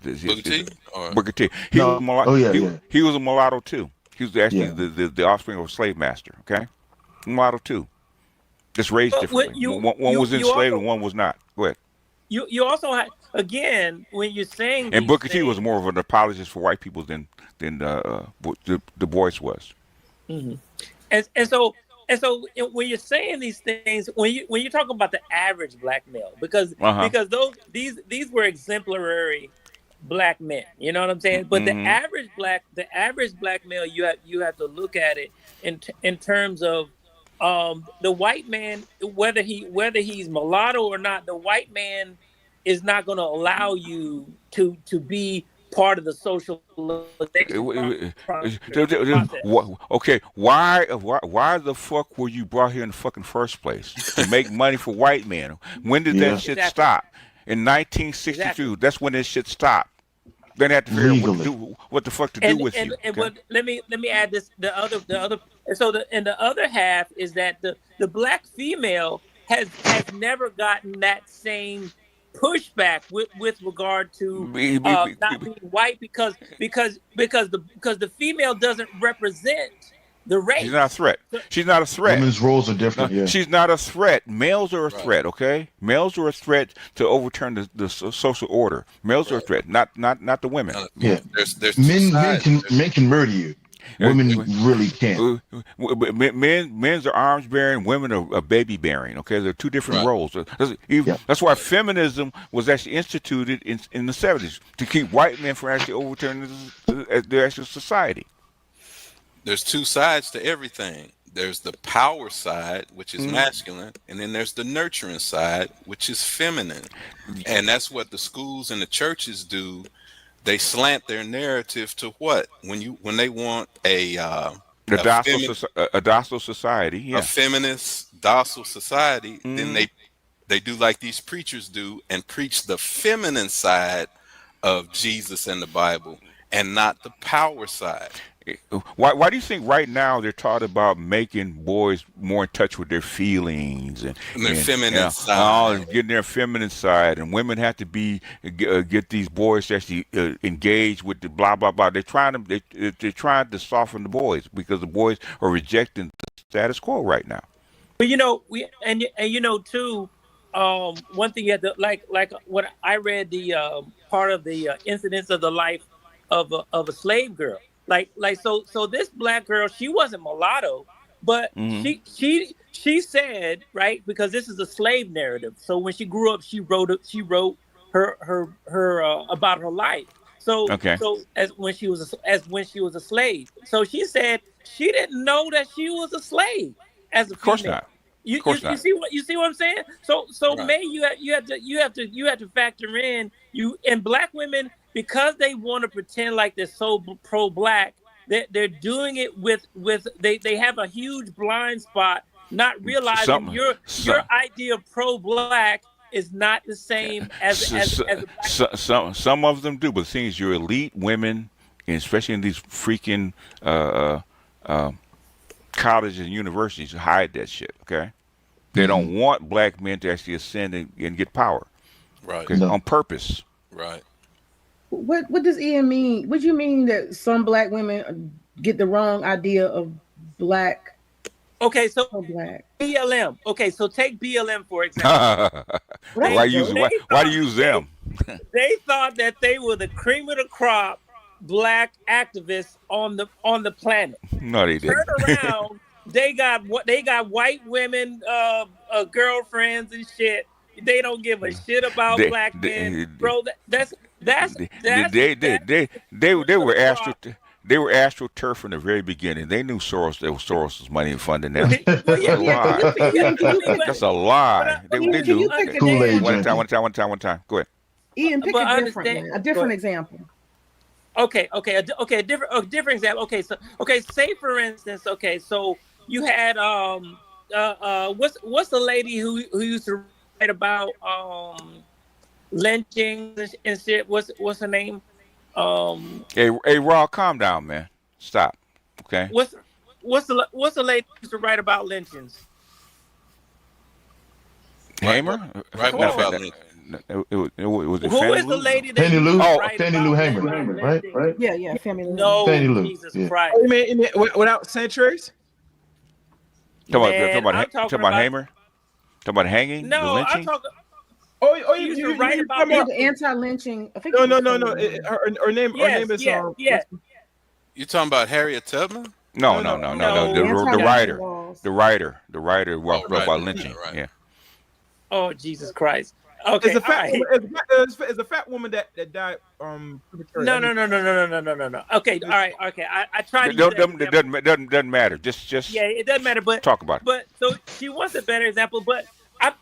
Booker T? Booker T. He was a mulatto too. He was actually the offspring of a slave master. Okay, mulatto too. Just raised differently. One was enslaved and one was not. Go ahead. You also had, again, when you're saying and these Booker T things, was more of an apologist for white people than Du Bois was. Mm-hmm. And so when you're saying these things, when you talk about the average black male, because these were exemplary black men, you know what I'm saying? But the average black male, you have to look at it in terms of the white man, whether he's mulatto or not. The white man is not going to allow you to be part of the socialization process. Okay, why the fuck were you brought here in the fucking first place? To make money for white men? When did that shit stop? In 1962. Exactly. That's when this shit stopped. Then they had to figure out what the fuck to do with you. But let me add this. The other. So the other half is that the black female has never gotten that same pushback with regard to not being white because the female doesn't represent the race. She's not a threat. She's not a threat. Women's roles are different. No, she's not a threat. Males are a threat. Okay, males are a threat to overturn the social order. Males are a threat, not the women. There's men can murder you. Women really can't. Men's are arms bearing, women are baby bearing. Okay, they're two different roles. That's why feminism was actually instituted in the 70s to keep white men from actually overturning the actual society. There's two sides to everything. There's the power side, which is masculine, and then there's the nurturing side, which is feminine. And that's what the schools and the churches do. They slant their narrative to what? When they want a docile society, a feminist docile society, then they do like these preachers do and preach the feminine side of Jesus and the Bible and not the power side. Why do you think right now they're taught about making boys more in touch with their feelings and their feminine side, getting their feminine side, and women have to get these boys to actually engage with the blah blah blah. They're trying to soften the boys because the boys are rejecting the status quo right now. But too. One thing you have to like what I read the part of the incidents of the life of a slave girl. So this black girl, she wasn't mulatto, but she said, right, because this is a slave narrative. So when she grew up, she wrote her about her life. So as when she was a slave. So she said she didn't know that she was a slave as a female. Of course not. You see what I'm saying? So right. May you have to factor in and black women, because they want to pretend like they're so pro-black, they're doing it with they have a huge blind spot, not realizing your idea of pro-black is not the same as a black some of them do, but the thing is, your elite women, especially in these freaking colleges and universities, hide that shit. Okay, they don't want black men to actually ascend and get power, right? On purpose, right? What does Ian mean? What do you mean that some black women get the wrong idea of black? Okay, so black BLM. Okay, so take BLM for example. Why do you use them? They thought that they were the cream of the crop black activists on the planet. No, they didn't. Turn around, they got white women, girlfriends and shit. They don't give a shit about black men, bro. They were AstroTurf from the very beginning. They knew Soros. There was Soros's money and funding them. That's a lie. They knew. One time. Go ahead. Ian, pick a different example. Okay, a different example. Okay, say for instance. Okay, so you had what's the lady who used to write about lynching and shit? What's her name? Hey, Raw, calm down, man. Stop. Okay. What's the lady who used to write about lynchings? Hamer? Right about lynching. it was it Who Fannie is the Lou? lady that Fannie used Lou, to write Fannie Lou about Hamer, right? Yeah, Family Lou. Fannie No, Lou, Jesus yeah. Christ. You mean without centuries? Man, I'm talking Talking about about Hamer? Talking about hanging, the no, I'm lynching? talking. Oh, She used to you write talking about Yeah, about? the anti-lynching. I think No, it no, was no, Family no. Lou. Her name Yes, is yeah, yeah. You talking about Harriet Tubman? No, no, no, no. no, no, no. No, The The no. anti-lynching writer, laws. the writer Oh, wrote right, about right, lynching. right. Yeah. Oh, Jesus Christ. It's Okay, a all fat right. woman. It's a fat woman that died prematurely. No, no, no, no, no, no, no, no, no. Okay, all right, okay. I tried to It use that example. doesn't matter. Just Yeah, it doesn't matter, talk about it. but so she wants a better example. But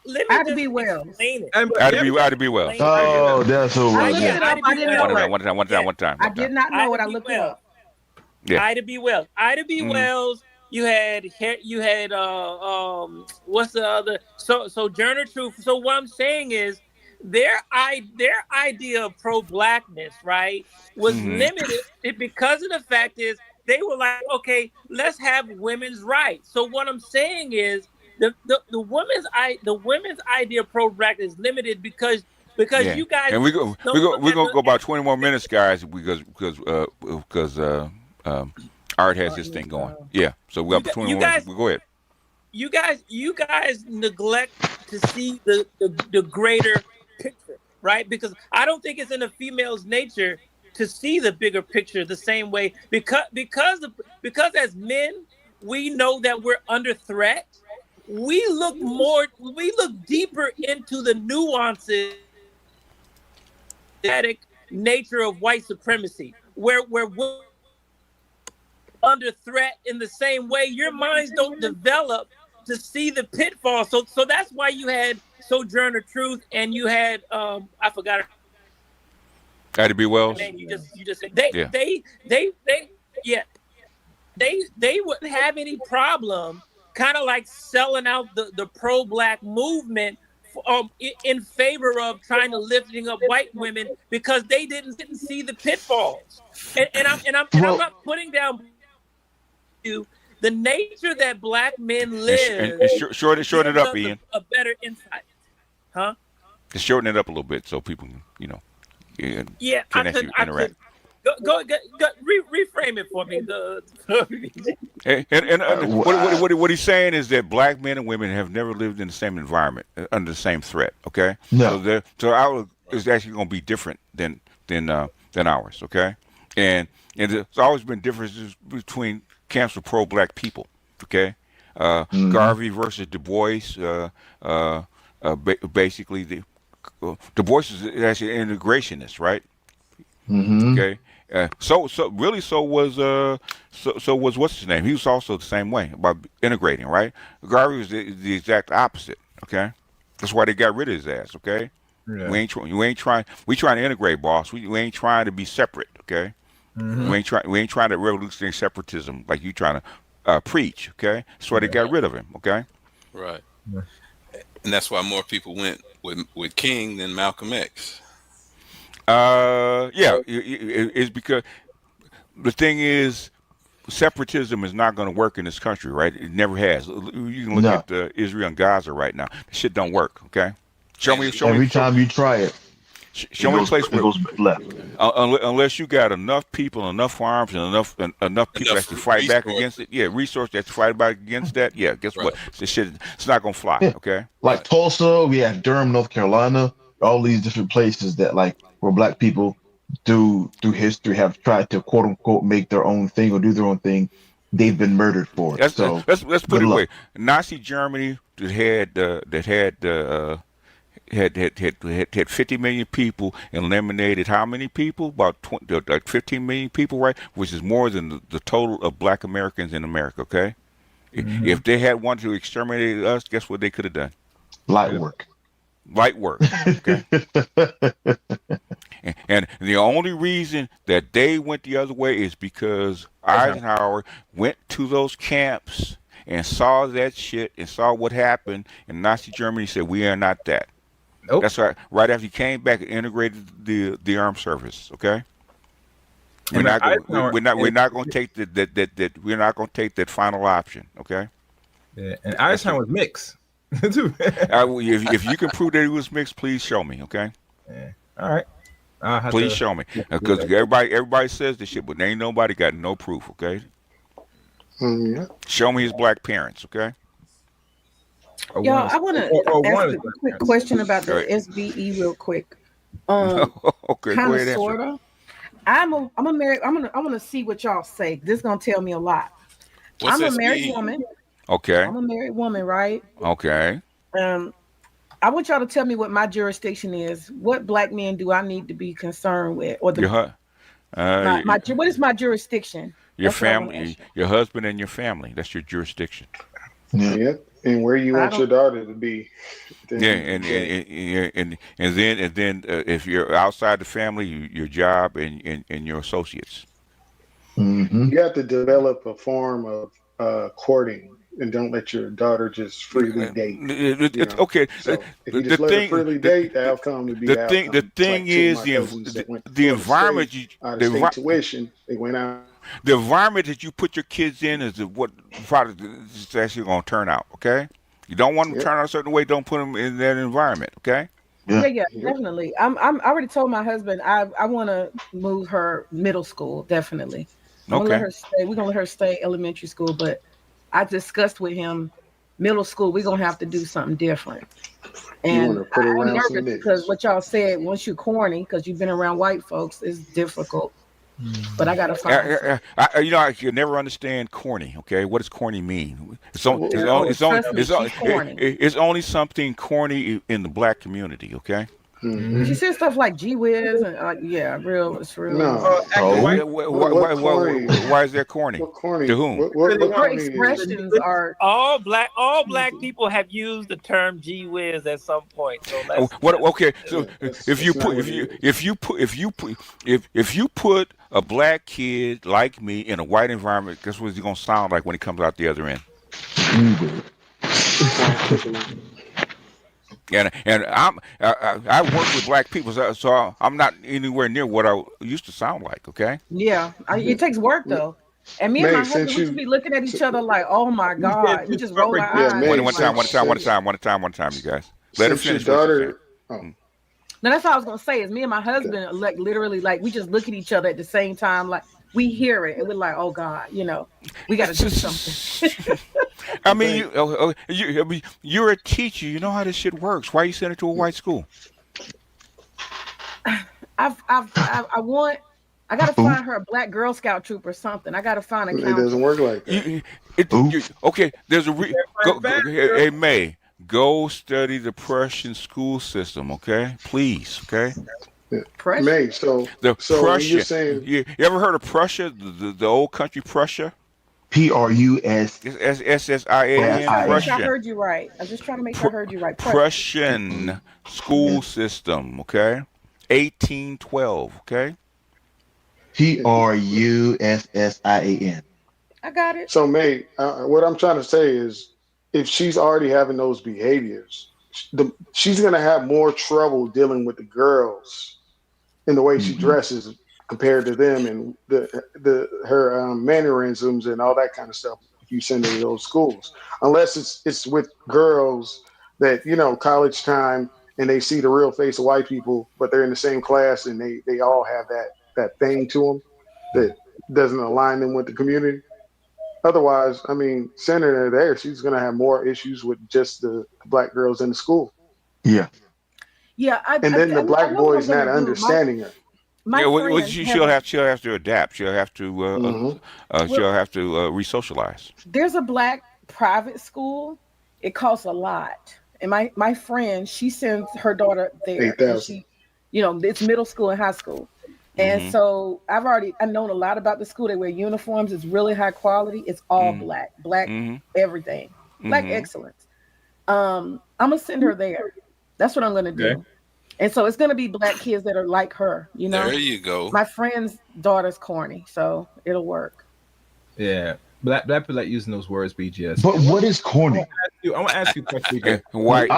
let me Ida just B. Wells. explain it. And but Let me just Ida B. Wells. explain it. Okay, yeah. Oh, that's who it I was. looked Yeah, it Yeah. up. Ida I B. didn't know Wells. it. One time. I did not know Ida it. I B. looked it Wells. up. Yeah. Ida B. Wells. Ida B. Wells. You had what's the other Sojourner Truth. So what I'm saying is their idea of pro-blackness, right, was limited because of the fact is they were like, okay, let's have women's rights. So what I'm saying is the women's idea of pro-blackness is limited because Yeah. you guys And don't look we're at gonna go about 20 more minutes, guys, because Art has his thing going. Yeah. So we got 20 more minutes. Go ahead. you guys neglect to see the greater picture, right? Because I don't think it's in a female's nature to see the bigger picture the same way because as men we know that we're under threat. We look deeper into the nuances, nature of white supremacy, where we're under threat in the same way. Your minds don't develop to see the pitfall. So that's why you had Sojourner Truth and you had I forgot her Ida B. Wells. name. You just Yeah. they wouldn't have any problem kind of like selling out the pro-black movement in favor of trying to lifting up white women because they didn't see the pitfalls. And I'm not putting down you the nature that black men live. And shorten it up, Ian. A better insight, huh? Just shorten it up a little bit so people can, can actually interact. Go reframe it for me. What he's saying is that black men and women have never lived in the same environment under the same threat. Okay, No. So our is actually going to be different than ours. Okay, and there's always been differences between camps of pro-black people. Okay, Garvey versus Du Bois. Basically, Du Bois is actually an integrationist, right? Okay. So was what's his name? He was also the same way about integrating, right? Garvey was the exact opposite. Okay, that's why they got rid of his ass. Okay, Yeah. we ain't trying. We trying to integrate, boss. We ain't trying to be separate. Okay, we ain't trying to revolutionary separatism like you trying to preach. Okay, that's why they got rid of him. Okay, Right. And that's why more people went with King than Malcolm X. yeah, it's because the thing is, separatism is not going to work in this country, right? It never has. You can look at Israel and Gaza right now. The shit don't work. Okay, show me. Every time you try it, show me a place where it goes left. Unless you got enough people, enough arms, and enough people actually fight back against it. Yeah, resource that fight back against that. Yeah, guess what? This shit, it's not gonna fly. Yeah. Okay, like Tulsa, we have Durham, North Carolina, all these different places that like where black people through history have tried to quote unquote make their own thing or do their own thing. They've been murdered for it. So let's put it away. Nazi Germany had 50 million people and eliminated how many people? About 15 million people, right? Which is more than the total of black Americans in America, okay? If they had wanted to exterminate us, guess what they could have done? Light work. Okay? And the only reason that they went the other way is because Eisenhower went to those camps and saw that shit and saw what happened, and Nazi Germany said, we are not that. Nope. That's right. Right after he came back and integrated the armed service. Okay. We're not going to take we're not going to take that final option. Okay. Yeah, and Eisenhower was mixed. If you can prove that he was mixed, please show me. Okay. Yeah. All right. I'll have Please to. show me, because everybody says this shit, but ain't nobody got no proof. Okay. Yeah. Show me his black parents. Okay. Y'all, I want to ask a quick question about the Right. SBE real quick. Okay, Kind go of, ahead. sort of. I'm a married. I want to see what y'all say. This is gonna tell me a lot. What's I'm a SBE? married woman. Okay. I'm a married woman, right? Okay. I want y'all to tell me what my jurisdiction is. What black men do I need to be concerned with, or what is my jurisdiction? Your That's what I want to family, ask you. your husband, and your family. That's your jurisdiction. Yeah. Yep. And where you want your daughter to be. Yeah, and then if you're outside the family, your job and your associates. Mm-hmm. You have to develop a form of courting, and don't let your daughter just freely date. Okay. So if you just let her freely date, the outcome would be the outcome. The thing Like two of is my cousins that went to the Florida environment State, out of state tuition, they went out. The environment that you put your kids in is what product is actually going to turn out. Okay. You don't want them to turn out a certain way. Don't put them in that environment. Okay. Yeah, definitely. I already told my husband I want to move her middle school. Definitely. I'm gonna let her stay. We're gonna let her stay elementary school, but I discussed with him middle school. We're gonna have to do something different. And I'm nervous because what y'all said, once you're corny, because you've been around white folks, is difficult. But I gotta find. I can never understand corny. Okay, what does corny mean? It's only something corny in the black community. Okay. Mm-hmm. She said stuff like "gee whiz" and it's real. No. Why is that corny? Corny? To whom? Her expressions are all black people have used the term "gee whiz" at some point. So if you put a black kid like me in a white environment, guess what he's gonna sound like when he comes out the other end? And I work with black people, so I'm not anywhere near what I used to sound like. Okay. Yeah, it takes work though. And me and my husband, we should be looking at each other like, "Oh my God!" We just roll our eyes. One time, you guys. Let her finish. Now that's all I was gonna say. Is me and my husband like literally like we just look at each other at the same time, like we hear it and we're like, "Oh God, we got to do something." I mean, you're a teacher. You know how this shit works. Why you send it to a white school? I gotta find her a black Girl Scout troop or something. I gotta find a counselor. It doesn't work like that. Okay, there's hey May, go study the Prussian school system. Okay, please. Okay. May, so Prussia. You're saying, you ever heard of Prussia? The old country Prussia. PRUSSIAN. I heard you right. I'm just trying to make sure I heard you right. Prussian school system, okay? 1812, okay? PRUSSIAN. I got it. So, May, what I'm trying to say is, if she's already having those behaviors, she's going to have more trouble dealing with the girls in the way she dresses compared to them, and her mannerisms and all that kind of stuff. If you send her to those schools, unless it's with girls that college time, and they see the real face of white people, but they're in the same class and they all have that thing to them that doesn't align them with the community. Otherwise, I mean, sending her there, she's going to have more issues with just the black girls in the school. Yeah. Yeah. Then the black boys not understanding her. She'll have to adapt. She'll have to re-socialize. There's a black private school. It costs a lot, and my friend, she sends her daughter there. And it's middle school and high school, and so I've known a lot about the school. They wear uniforms. It's really high quality. It's all black everything, black excellence. I'm gonna send her there. That's what I'm gonna do. Okay. And so it's going to be black kids that are like her, There you go. My friend's daughter's corny, so it'll work. Yeah. Black people like using those words, BGS. But what is corny? I'm going to ask you a question again. White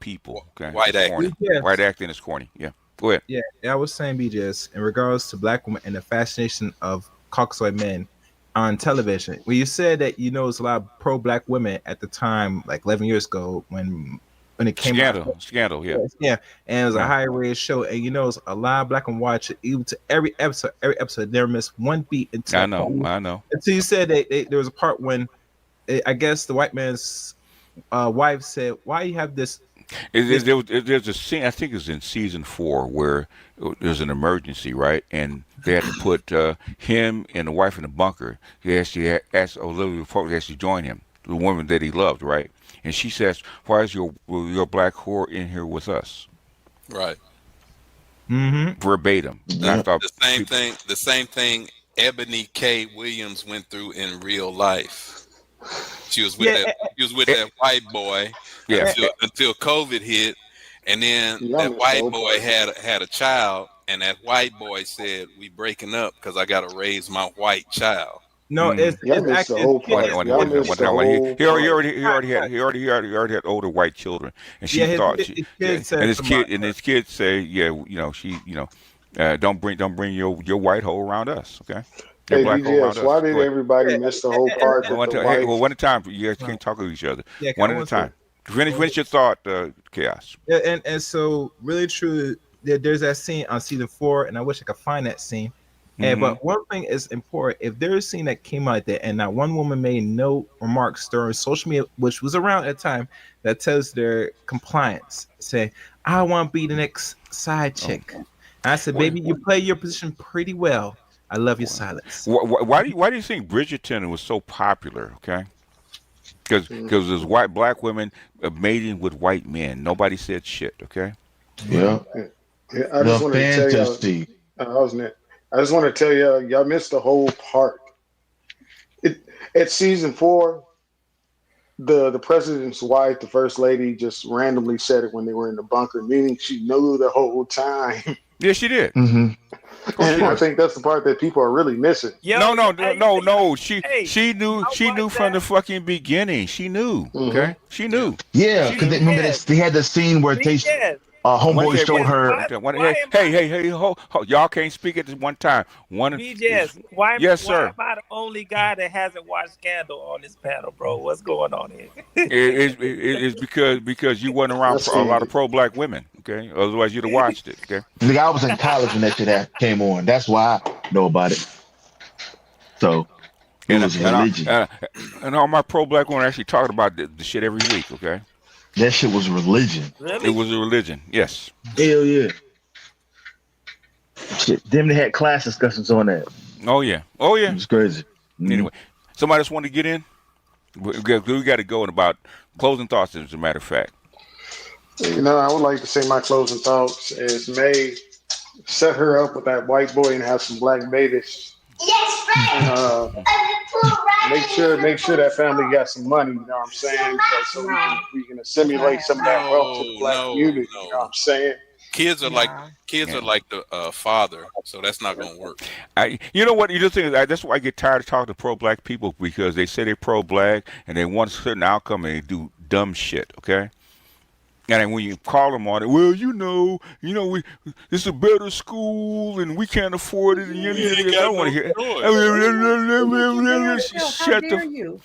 people. Okay. White acting. White acting is corny. Yeah. Go ahead. Yeah, I was saying, BGS, in regards to black women and the fascination of Caucasoid men, on television where you said that it's a lot of pro-black women at the time, like 11 years ago when it came out. Scandal, yeah. Yeah, and it was a high-rated show, and it's a lot of black and white. Even to every episode, never missed one beat until I know. Until you said there was a part when I guess the white man's wife said, "Why you have this?" There's a scene, I think it's in season 4, where there's an emergency, right? And they had to put him and the wife in the bunker. He actually asked Olivia Pope to actually join him, the woman that he loved, right? And she says, "Why is your black whore in here with us?" Right. Mm-hmm. Verbatim. The same thing Ebony K. Williams went through in real life. She was with that white boy until COVID hit, and then that white boy had a child, and that white boy said, "We breaking up because I got to raise my white child." No, it's actually he already had older white children, and she thought his kids say, don't bring your white hoe around us, okay? Hey, BGS, why did everybody miss the whole part? One at a time. You guys can't talk to each other. One at a time. Finish your thought, Chaos. Yeah, and so really true. There's that scene on season 4, and I wish I could find that scene. But one thing is important: if there's a scene that came out there, and not one woman made no remarks during social media, which was around at the time, that tells their compliance, say, "I want to be the next side chick." I said, "Baby, you play your position pretty well. I love your silence." Why do you think Bridgerton was so popular? Okay, because there's black women mating with white men. Nobody said shit. Okay. Yeah. I just want to tell you. I just want to tell y'all missed the whole part. At season 4, the president's wife, the first lady, just randomly said it when they were in the bunker, meaning she knew the whole time. Yeah, she did. Mm-hmm. And I think that's the part that people are really missing. No. She knew from the fucking beginning. She knew. Okay, she knew. Yeah, because remember they had the scene where homeboy showed her. Hey, y'all can't speak at this one time. BGS, why am I the only guy that hasn't watched Scandal on this panel, bro? What's going on here? It's because you wasn't around for a lot of pro-black women. Okay, otherwise you'd have watched it. Okay, I was in college when that shit came on. That's why I know about it. So it was religion. And all my pro-black women actually talking about the shit every week. Okay. That shit was religion. Really? It was a religion, yes. Hell yeah. Shit, them they had class discussions on that. Oh yeah. It was crazy. Anyway, somebody else want to get in? We got to go in about closing thoughts, as a matter of fact. I would like to say my closing thoughts is May set her up with that white boy and have some black babies. Yes, right. Make sure that family got some money. You know what I'm saying? So we can assimilate some of that wealth to the black community. You know what I'm saying? Kids are like the father, so that's not gonna work. You know what? You just think that's why I get tired of talking to pro-black people, because they say they're pro-black and they want a certain outcome and they do dumb shit. Okay. And then when you call them on it, well, it's a better school and we can't afford it. And I don't want to hear.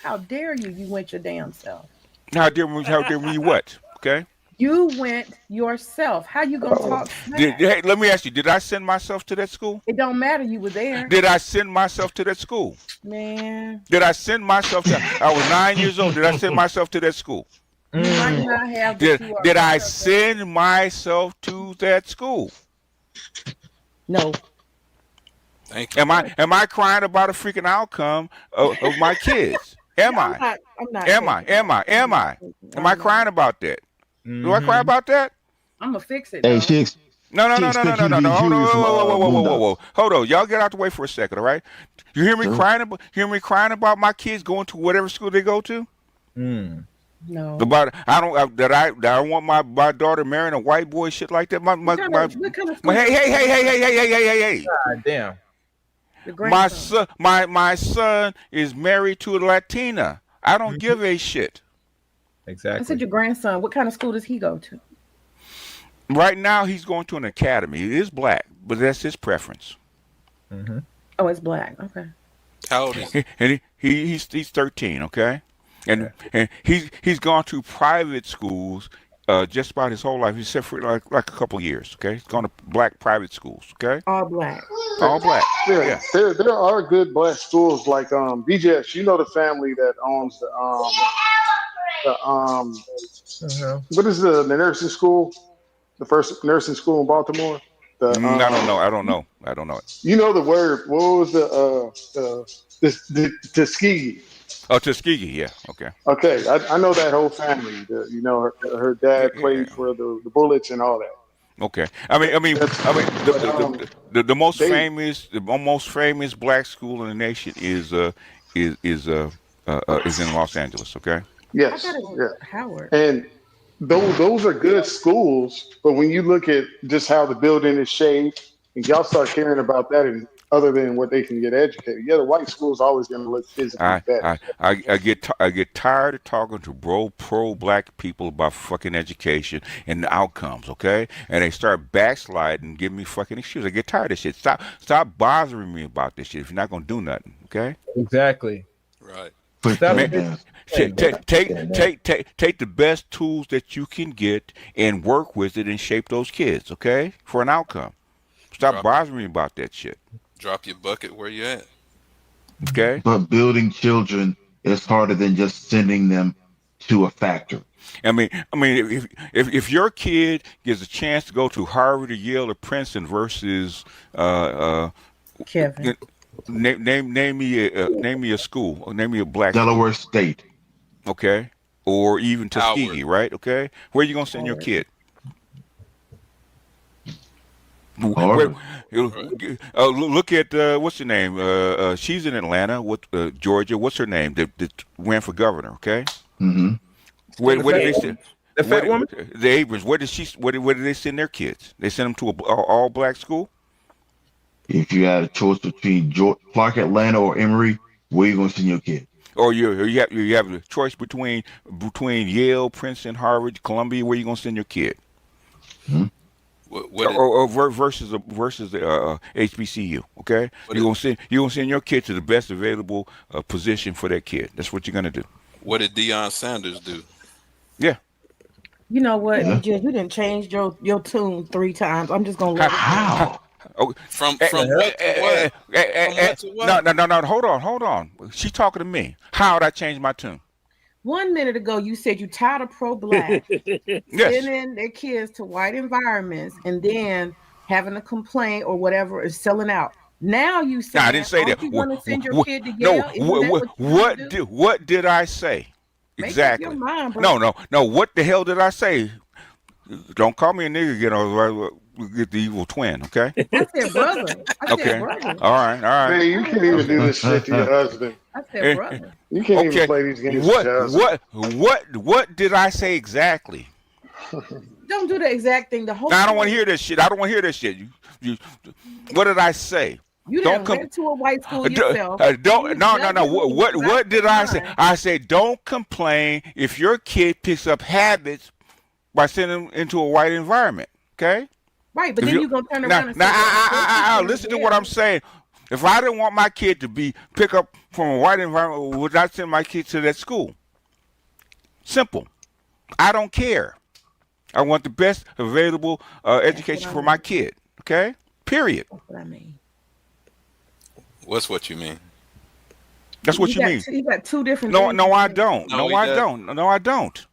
How dare you? You went your damn self. How dare me? What? Okay. You went yourself. How you gonna talk? Hey, let me ask you: did I send myself to that school? It don't matter. You were there. Did I send myself to that school? Man. Did I send myself to? I was 9 years old. Did I send myself to that school? You might not have. Did I send myself to that school? No. Thank you. Am I crying about a freaking outcome of my kids? Am I? I'm not. Am I? Am I crying about that? Do I cry about that? I'm gonna fix it. Hey, No. Whoa. Hold on. Y'all get out the way for a second, all right? You hear me crying about my kids going to whatever school they go to? No. I don't want my daughter marrying a white boy, shit like that. Hey. God damn. My son is married to a Latina. I don't give a shit. Exactly. I said your grandson. What kind of school does he go to? Right now, he's going to an academy. It is black, but that's his preference. Oh, it's black. Okay. How old is he? And he's 13, okay? And he's gone to private schools just about his whole life, except for like a couple years, okay? He's gone to black private schools, okay? All black. All black. Yeah. There are good black schools like BGS. You know the family that owns what is the nursing school? The first nursing school in Baltimore? I don't know it. You know the word. What was the Tuskegee? Oh, Tuskegee, yeah. Okay. Okay, I know that whole family. You know, her dad played for the Bullets and all that. Okay. The most famous black school in the nation is in Los Angeles. Okay. Yes. Yeah. Howard. And those are good schools, but when you look at just how the building is shaped, and y'all start caring about that, and other than what they can get educated, the white school is always going to look physically better. I get tired of talking to pro black people about fucking education and the outcomes, okay? And they start backsliding, and giving me fucking excuses. I get tired of this shit. Stop bothering me about this shit if you're not gonna do nothing, okay? Exactly. Right. Take the best tools that you can get and work with it and shape those kids, okay? For an outcome. Stop bothering me about that shit. Drop your bucket where you at. Okay. But building children is harder than just sending them to a factory. I mean, if your kid gets a chance to go to Harvard or Yale or Princeton versus Kevin. Name me a school, or name me a black Delaware school. State. Okay. Or even Tuskegee, Howard. right? Okay. Where are you gonna send your kid? Harvard. Look at what's her name? She's in Atlanta. Georgia? What's her name? That ran for governor. Okay. Mm-hmm. Where did they send the fat woman? The Abrams? Where did they send their kids? They send them to a all black school. If you had a choice between Clark Atlanta or Emory, where are you going to send your kid? Or you have a choice between Yale, Princeton, Harvard, Columbia. Where are you going to send your kid? Hmm? Versus the HBCU, okay? You're gonna send your kid to the best available position for that kid. That's what you're gonna do. What did Deion Sanders do? Yeah. You know what? Yeah. You didn't change your tune 3 times. I'm just gonna let How? From what to what? No. Hold on. She talking to me. How would I change my tune? 1 minute ago, you said you tired of pro-black sending their kids to white environments and then having a complaint or whatever is selling out. Now you say, I didn't say that. You want to send your kid to Yale? No. What did I say? Exactly. Make up your mind, bro. No. What the hell did I say? Don't call me a nigga again, or get the evil twin. Okay. I said brother. Okay. Brother. All right. Man, you can't even do this shit to your husband. I said brother. You can't even play these games. What did I say exactly? Don't do the exact thing. The whole. I don't want to hear this shit. You what did I say? You didn't went to a white school yourself. No. What did I say? I said don't complain if your kid picks up habits by sending them into a white environment. Okay. Right, but then you're gonna turn around and say, listen to what I'm saying. If I didn't want my kid to pick up from a white environment, would I send my kid to that school? Simple. I don't care. I want the best available education for my kid. Okay? Period. That's what I mean. What's what you mean? That's what you mean. You got 2 different No, things. no, I don't. No, I don't.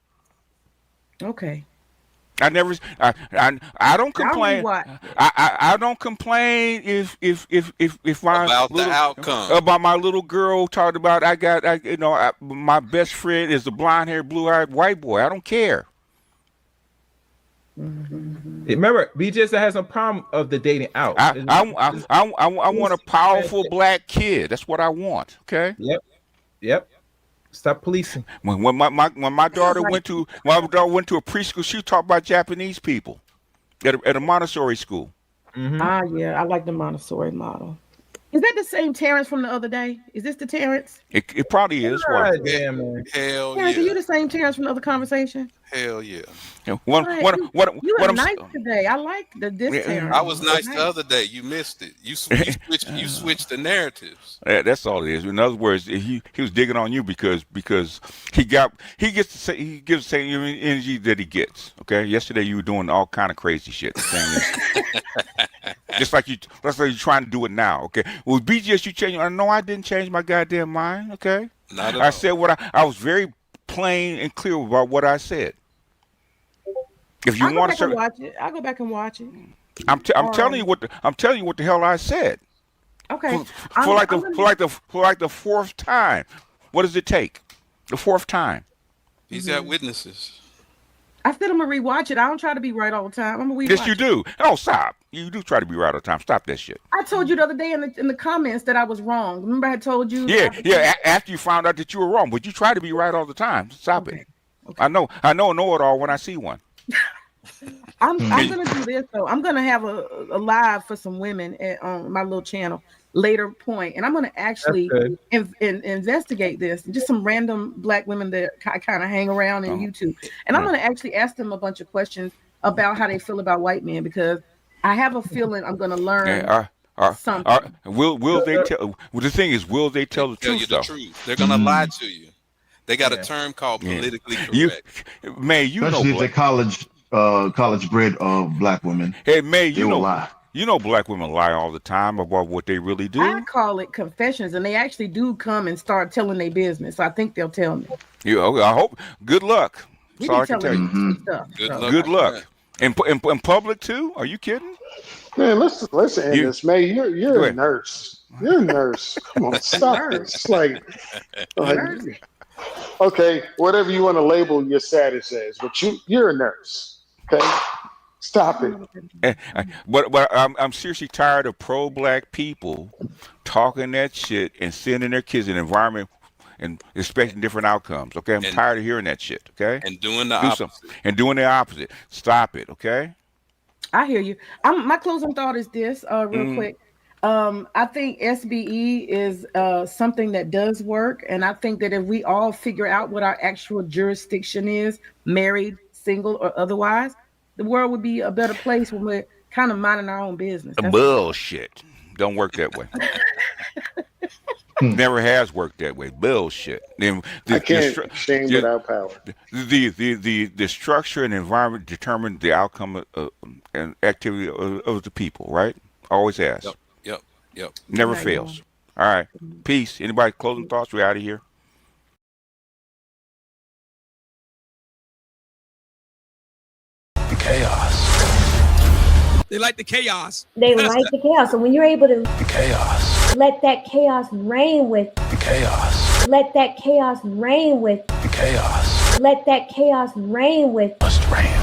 Okay. I don't complain. I don't complain if my about the outcome about my little girl talked about my best friend is the blonde haired blue eyed white boy. I don't care. Mm-hmm. Remember, BGS has no problem of the dating out. I want a powerful black kid. That's what I want. Okay. Yep. Stop policing. When my daughter went to a preschool, she talked about Japanese people at a Montessori school. Mm-hmm. Yeah, I like the Montessori model. Is that the same Terrence from the other day? Is this the Terrence? It probably is. God damn, man. Hell Terrence, yeah. are you the same Terrence from the other conversation? Hell yeah. You were nice today. I like this Terrence. I was nice the other day. You missed it. You switched the narratives. That's all it is. In other words, he was digging on you because he gives the same energy that he gets. Okay. Yesterday you were doing all kind of crazy shit. Just like you're trying to do it now. Okay. Well, BGS, you changed. No, I didn't change my goddamn mind. Okay. Not at I all. said what I was very plain and clear about what I said. If you want to watch it, I'll go back and watch it. I'm telling you what the hell I said. Okay. For like the fourth time. What does it take? The fourth time. He's got witnesses. I said I'm gonna rewatch it. I don't try to be right all the time. I'm gonna rewatch Yes, you do. Oh, stop. You do try to be right all the time. Stop that shit. I told you the other day in the comments that I was wrong. Remember I told you? Yeah. After you found out that you were wrong, but you try to be right all the time. Stop it. Okay. I know it all when I see one. I'm gonna do this though. I'm gonna have a live for some women on my little channel later point, and I'm gonna actually investigate this. Just some random black women that I kind of hang around in YouTube, and I'm gonna actually ask them a bunch of questions about how they feel about white men, because I have a feeling I'm gonna learn something. Will they tell? Well, the thing is, will they tell the truth? Tell you the truth. They're gonna lie to you. They got a term called politically correct. Especially if they're college-bred black women. Hey, May, they will lie. You know black women lie all the time about what they really do. I call it confessions, and they actually do come and start telling their business. I think they'll tell me. I hope. Good luck. That's all I can tell you. Stuff, Good luck. In public too? Are you kidding? Man, let's end this. May, you're a nurse. You're a nurse. Come on, stop this. Like okay, whatever you want to label your status as, but you're a nurse. Okay, stop it. But I'm seriously tired of pro-black people talking that shit and sending their kids in an environment and expecting different outcomes. Okay, I'm tired of hearing that shit. Okay, and doing the opposite. And doing the opposite. Stop it. Okay. I hear you. My closing thought is this, real quick. I think SBE is something that does work, and I think that if we all figure out what our actual jurisdiction is, married, single, or otherwise, the world would be a better place when we're kind of minding our own business. Bullshit. Don't work that way. Never has worked that way. Bullshit. I can't shame without power. The structure and environment determine the outcome and activity of the people, right? Always has. Yep. Never fails. All right. Peace. Anybody closing thoughts? We're out of here. Chaos. They like the chaos. They like the chaos. So when you're able to chaos, let that chaos reign with the chaos, let that chaos reign with the chaos, let that chaos reign with must reign.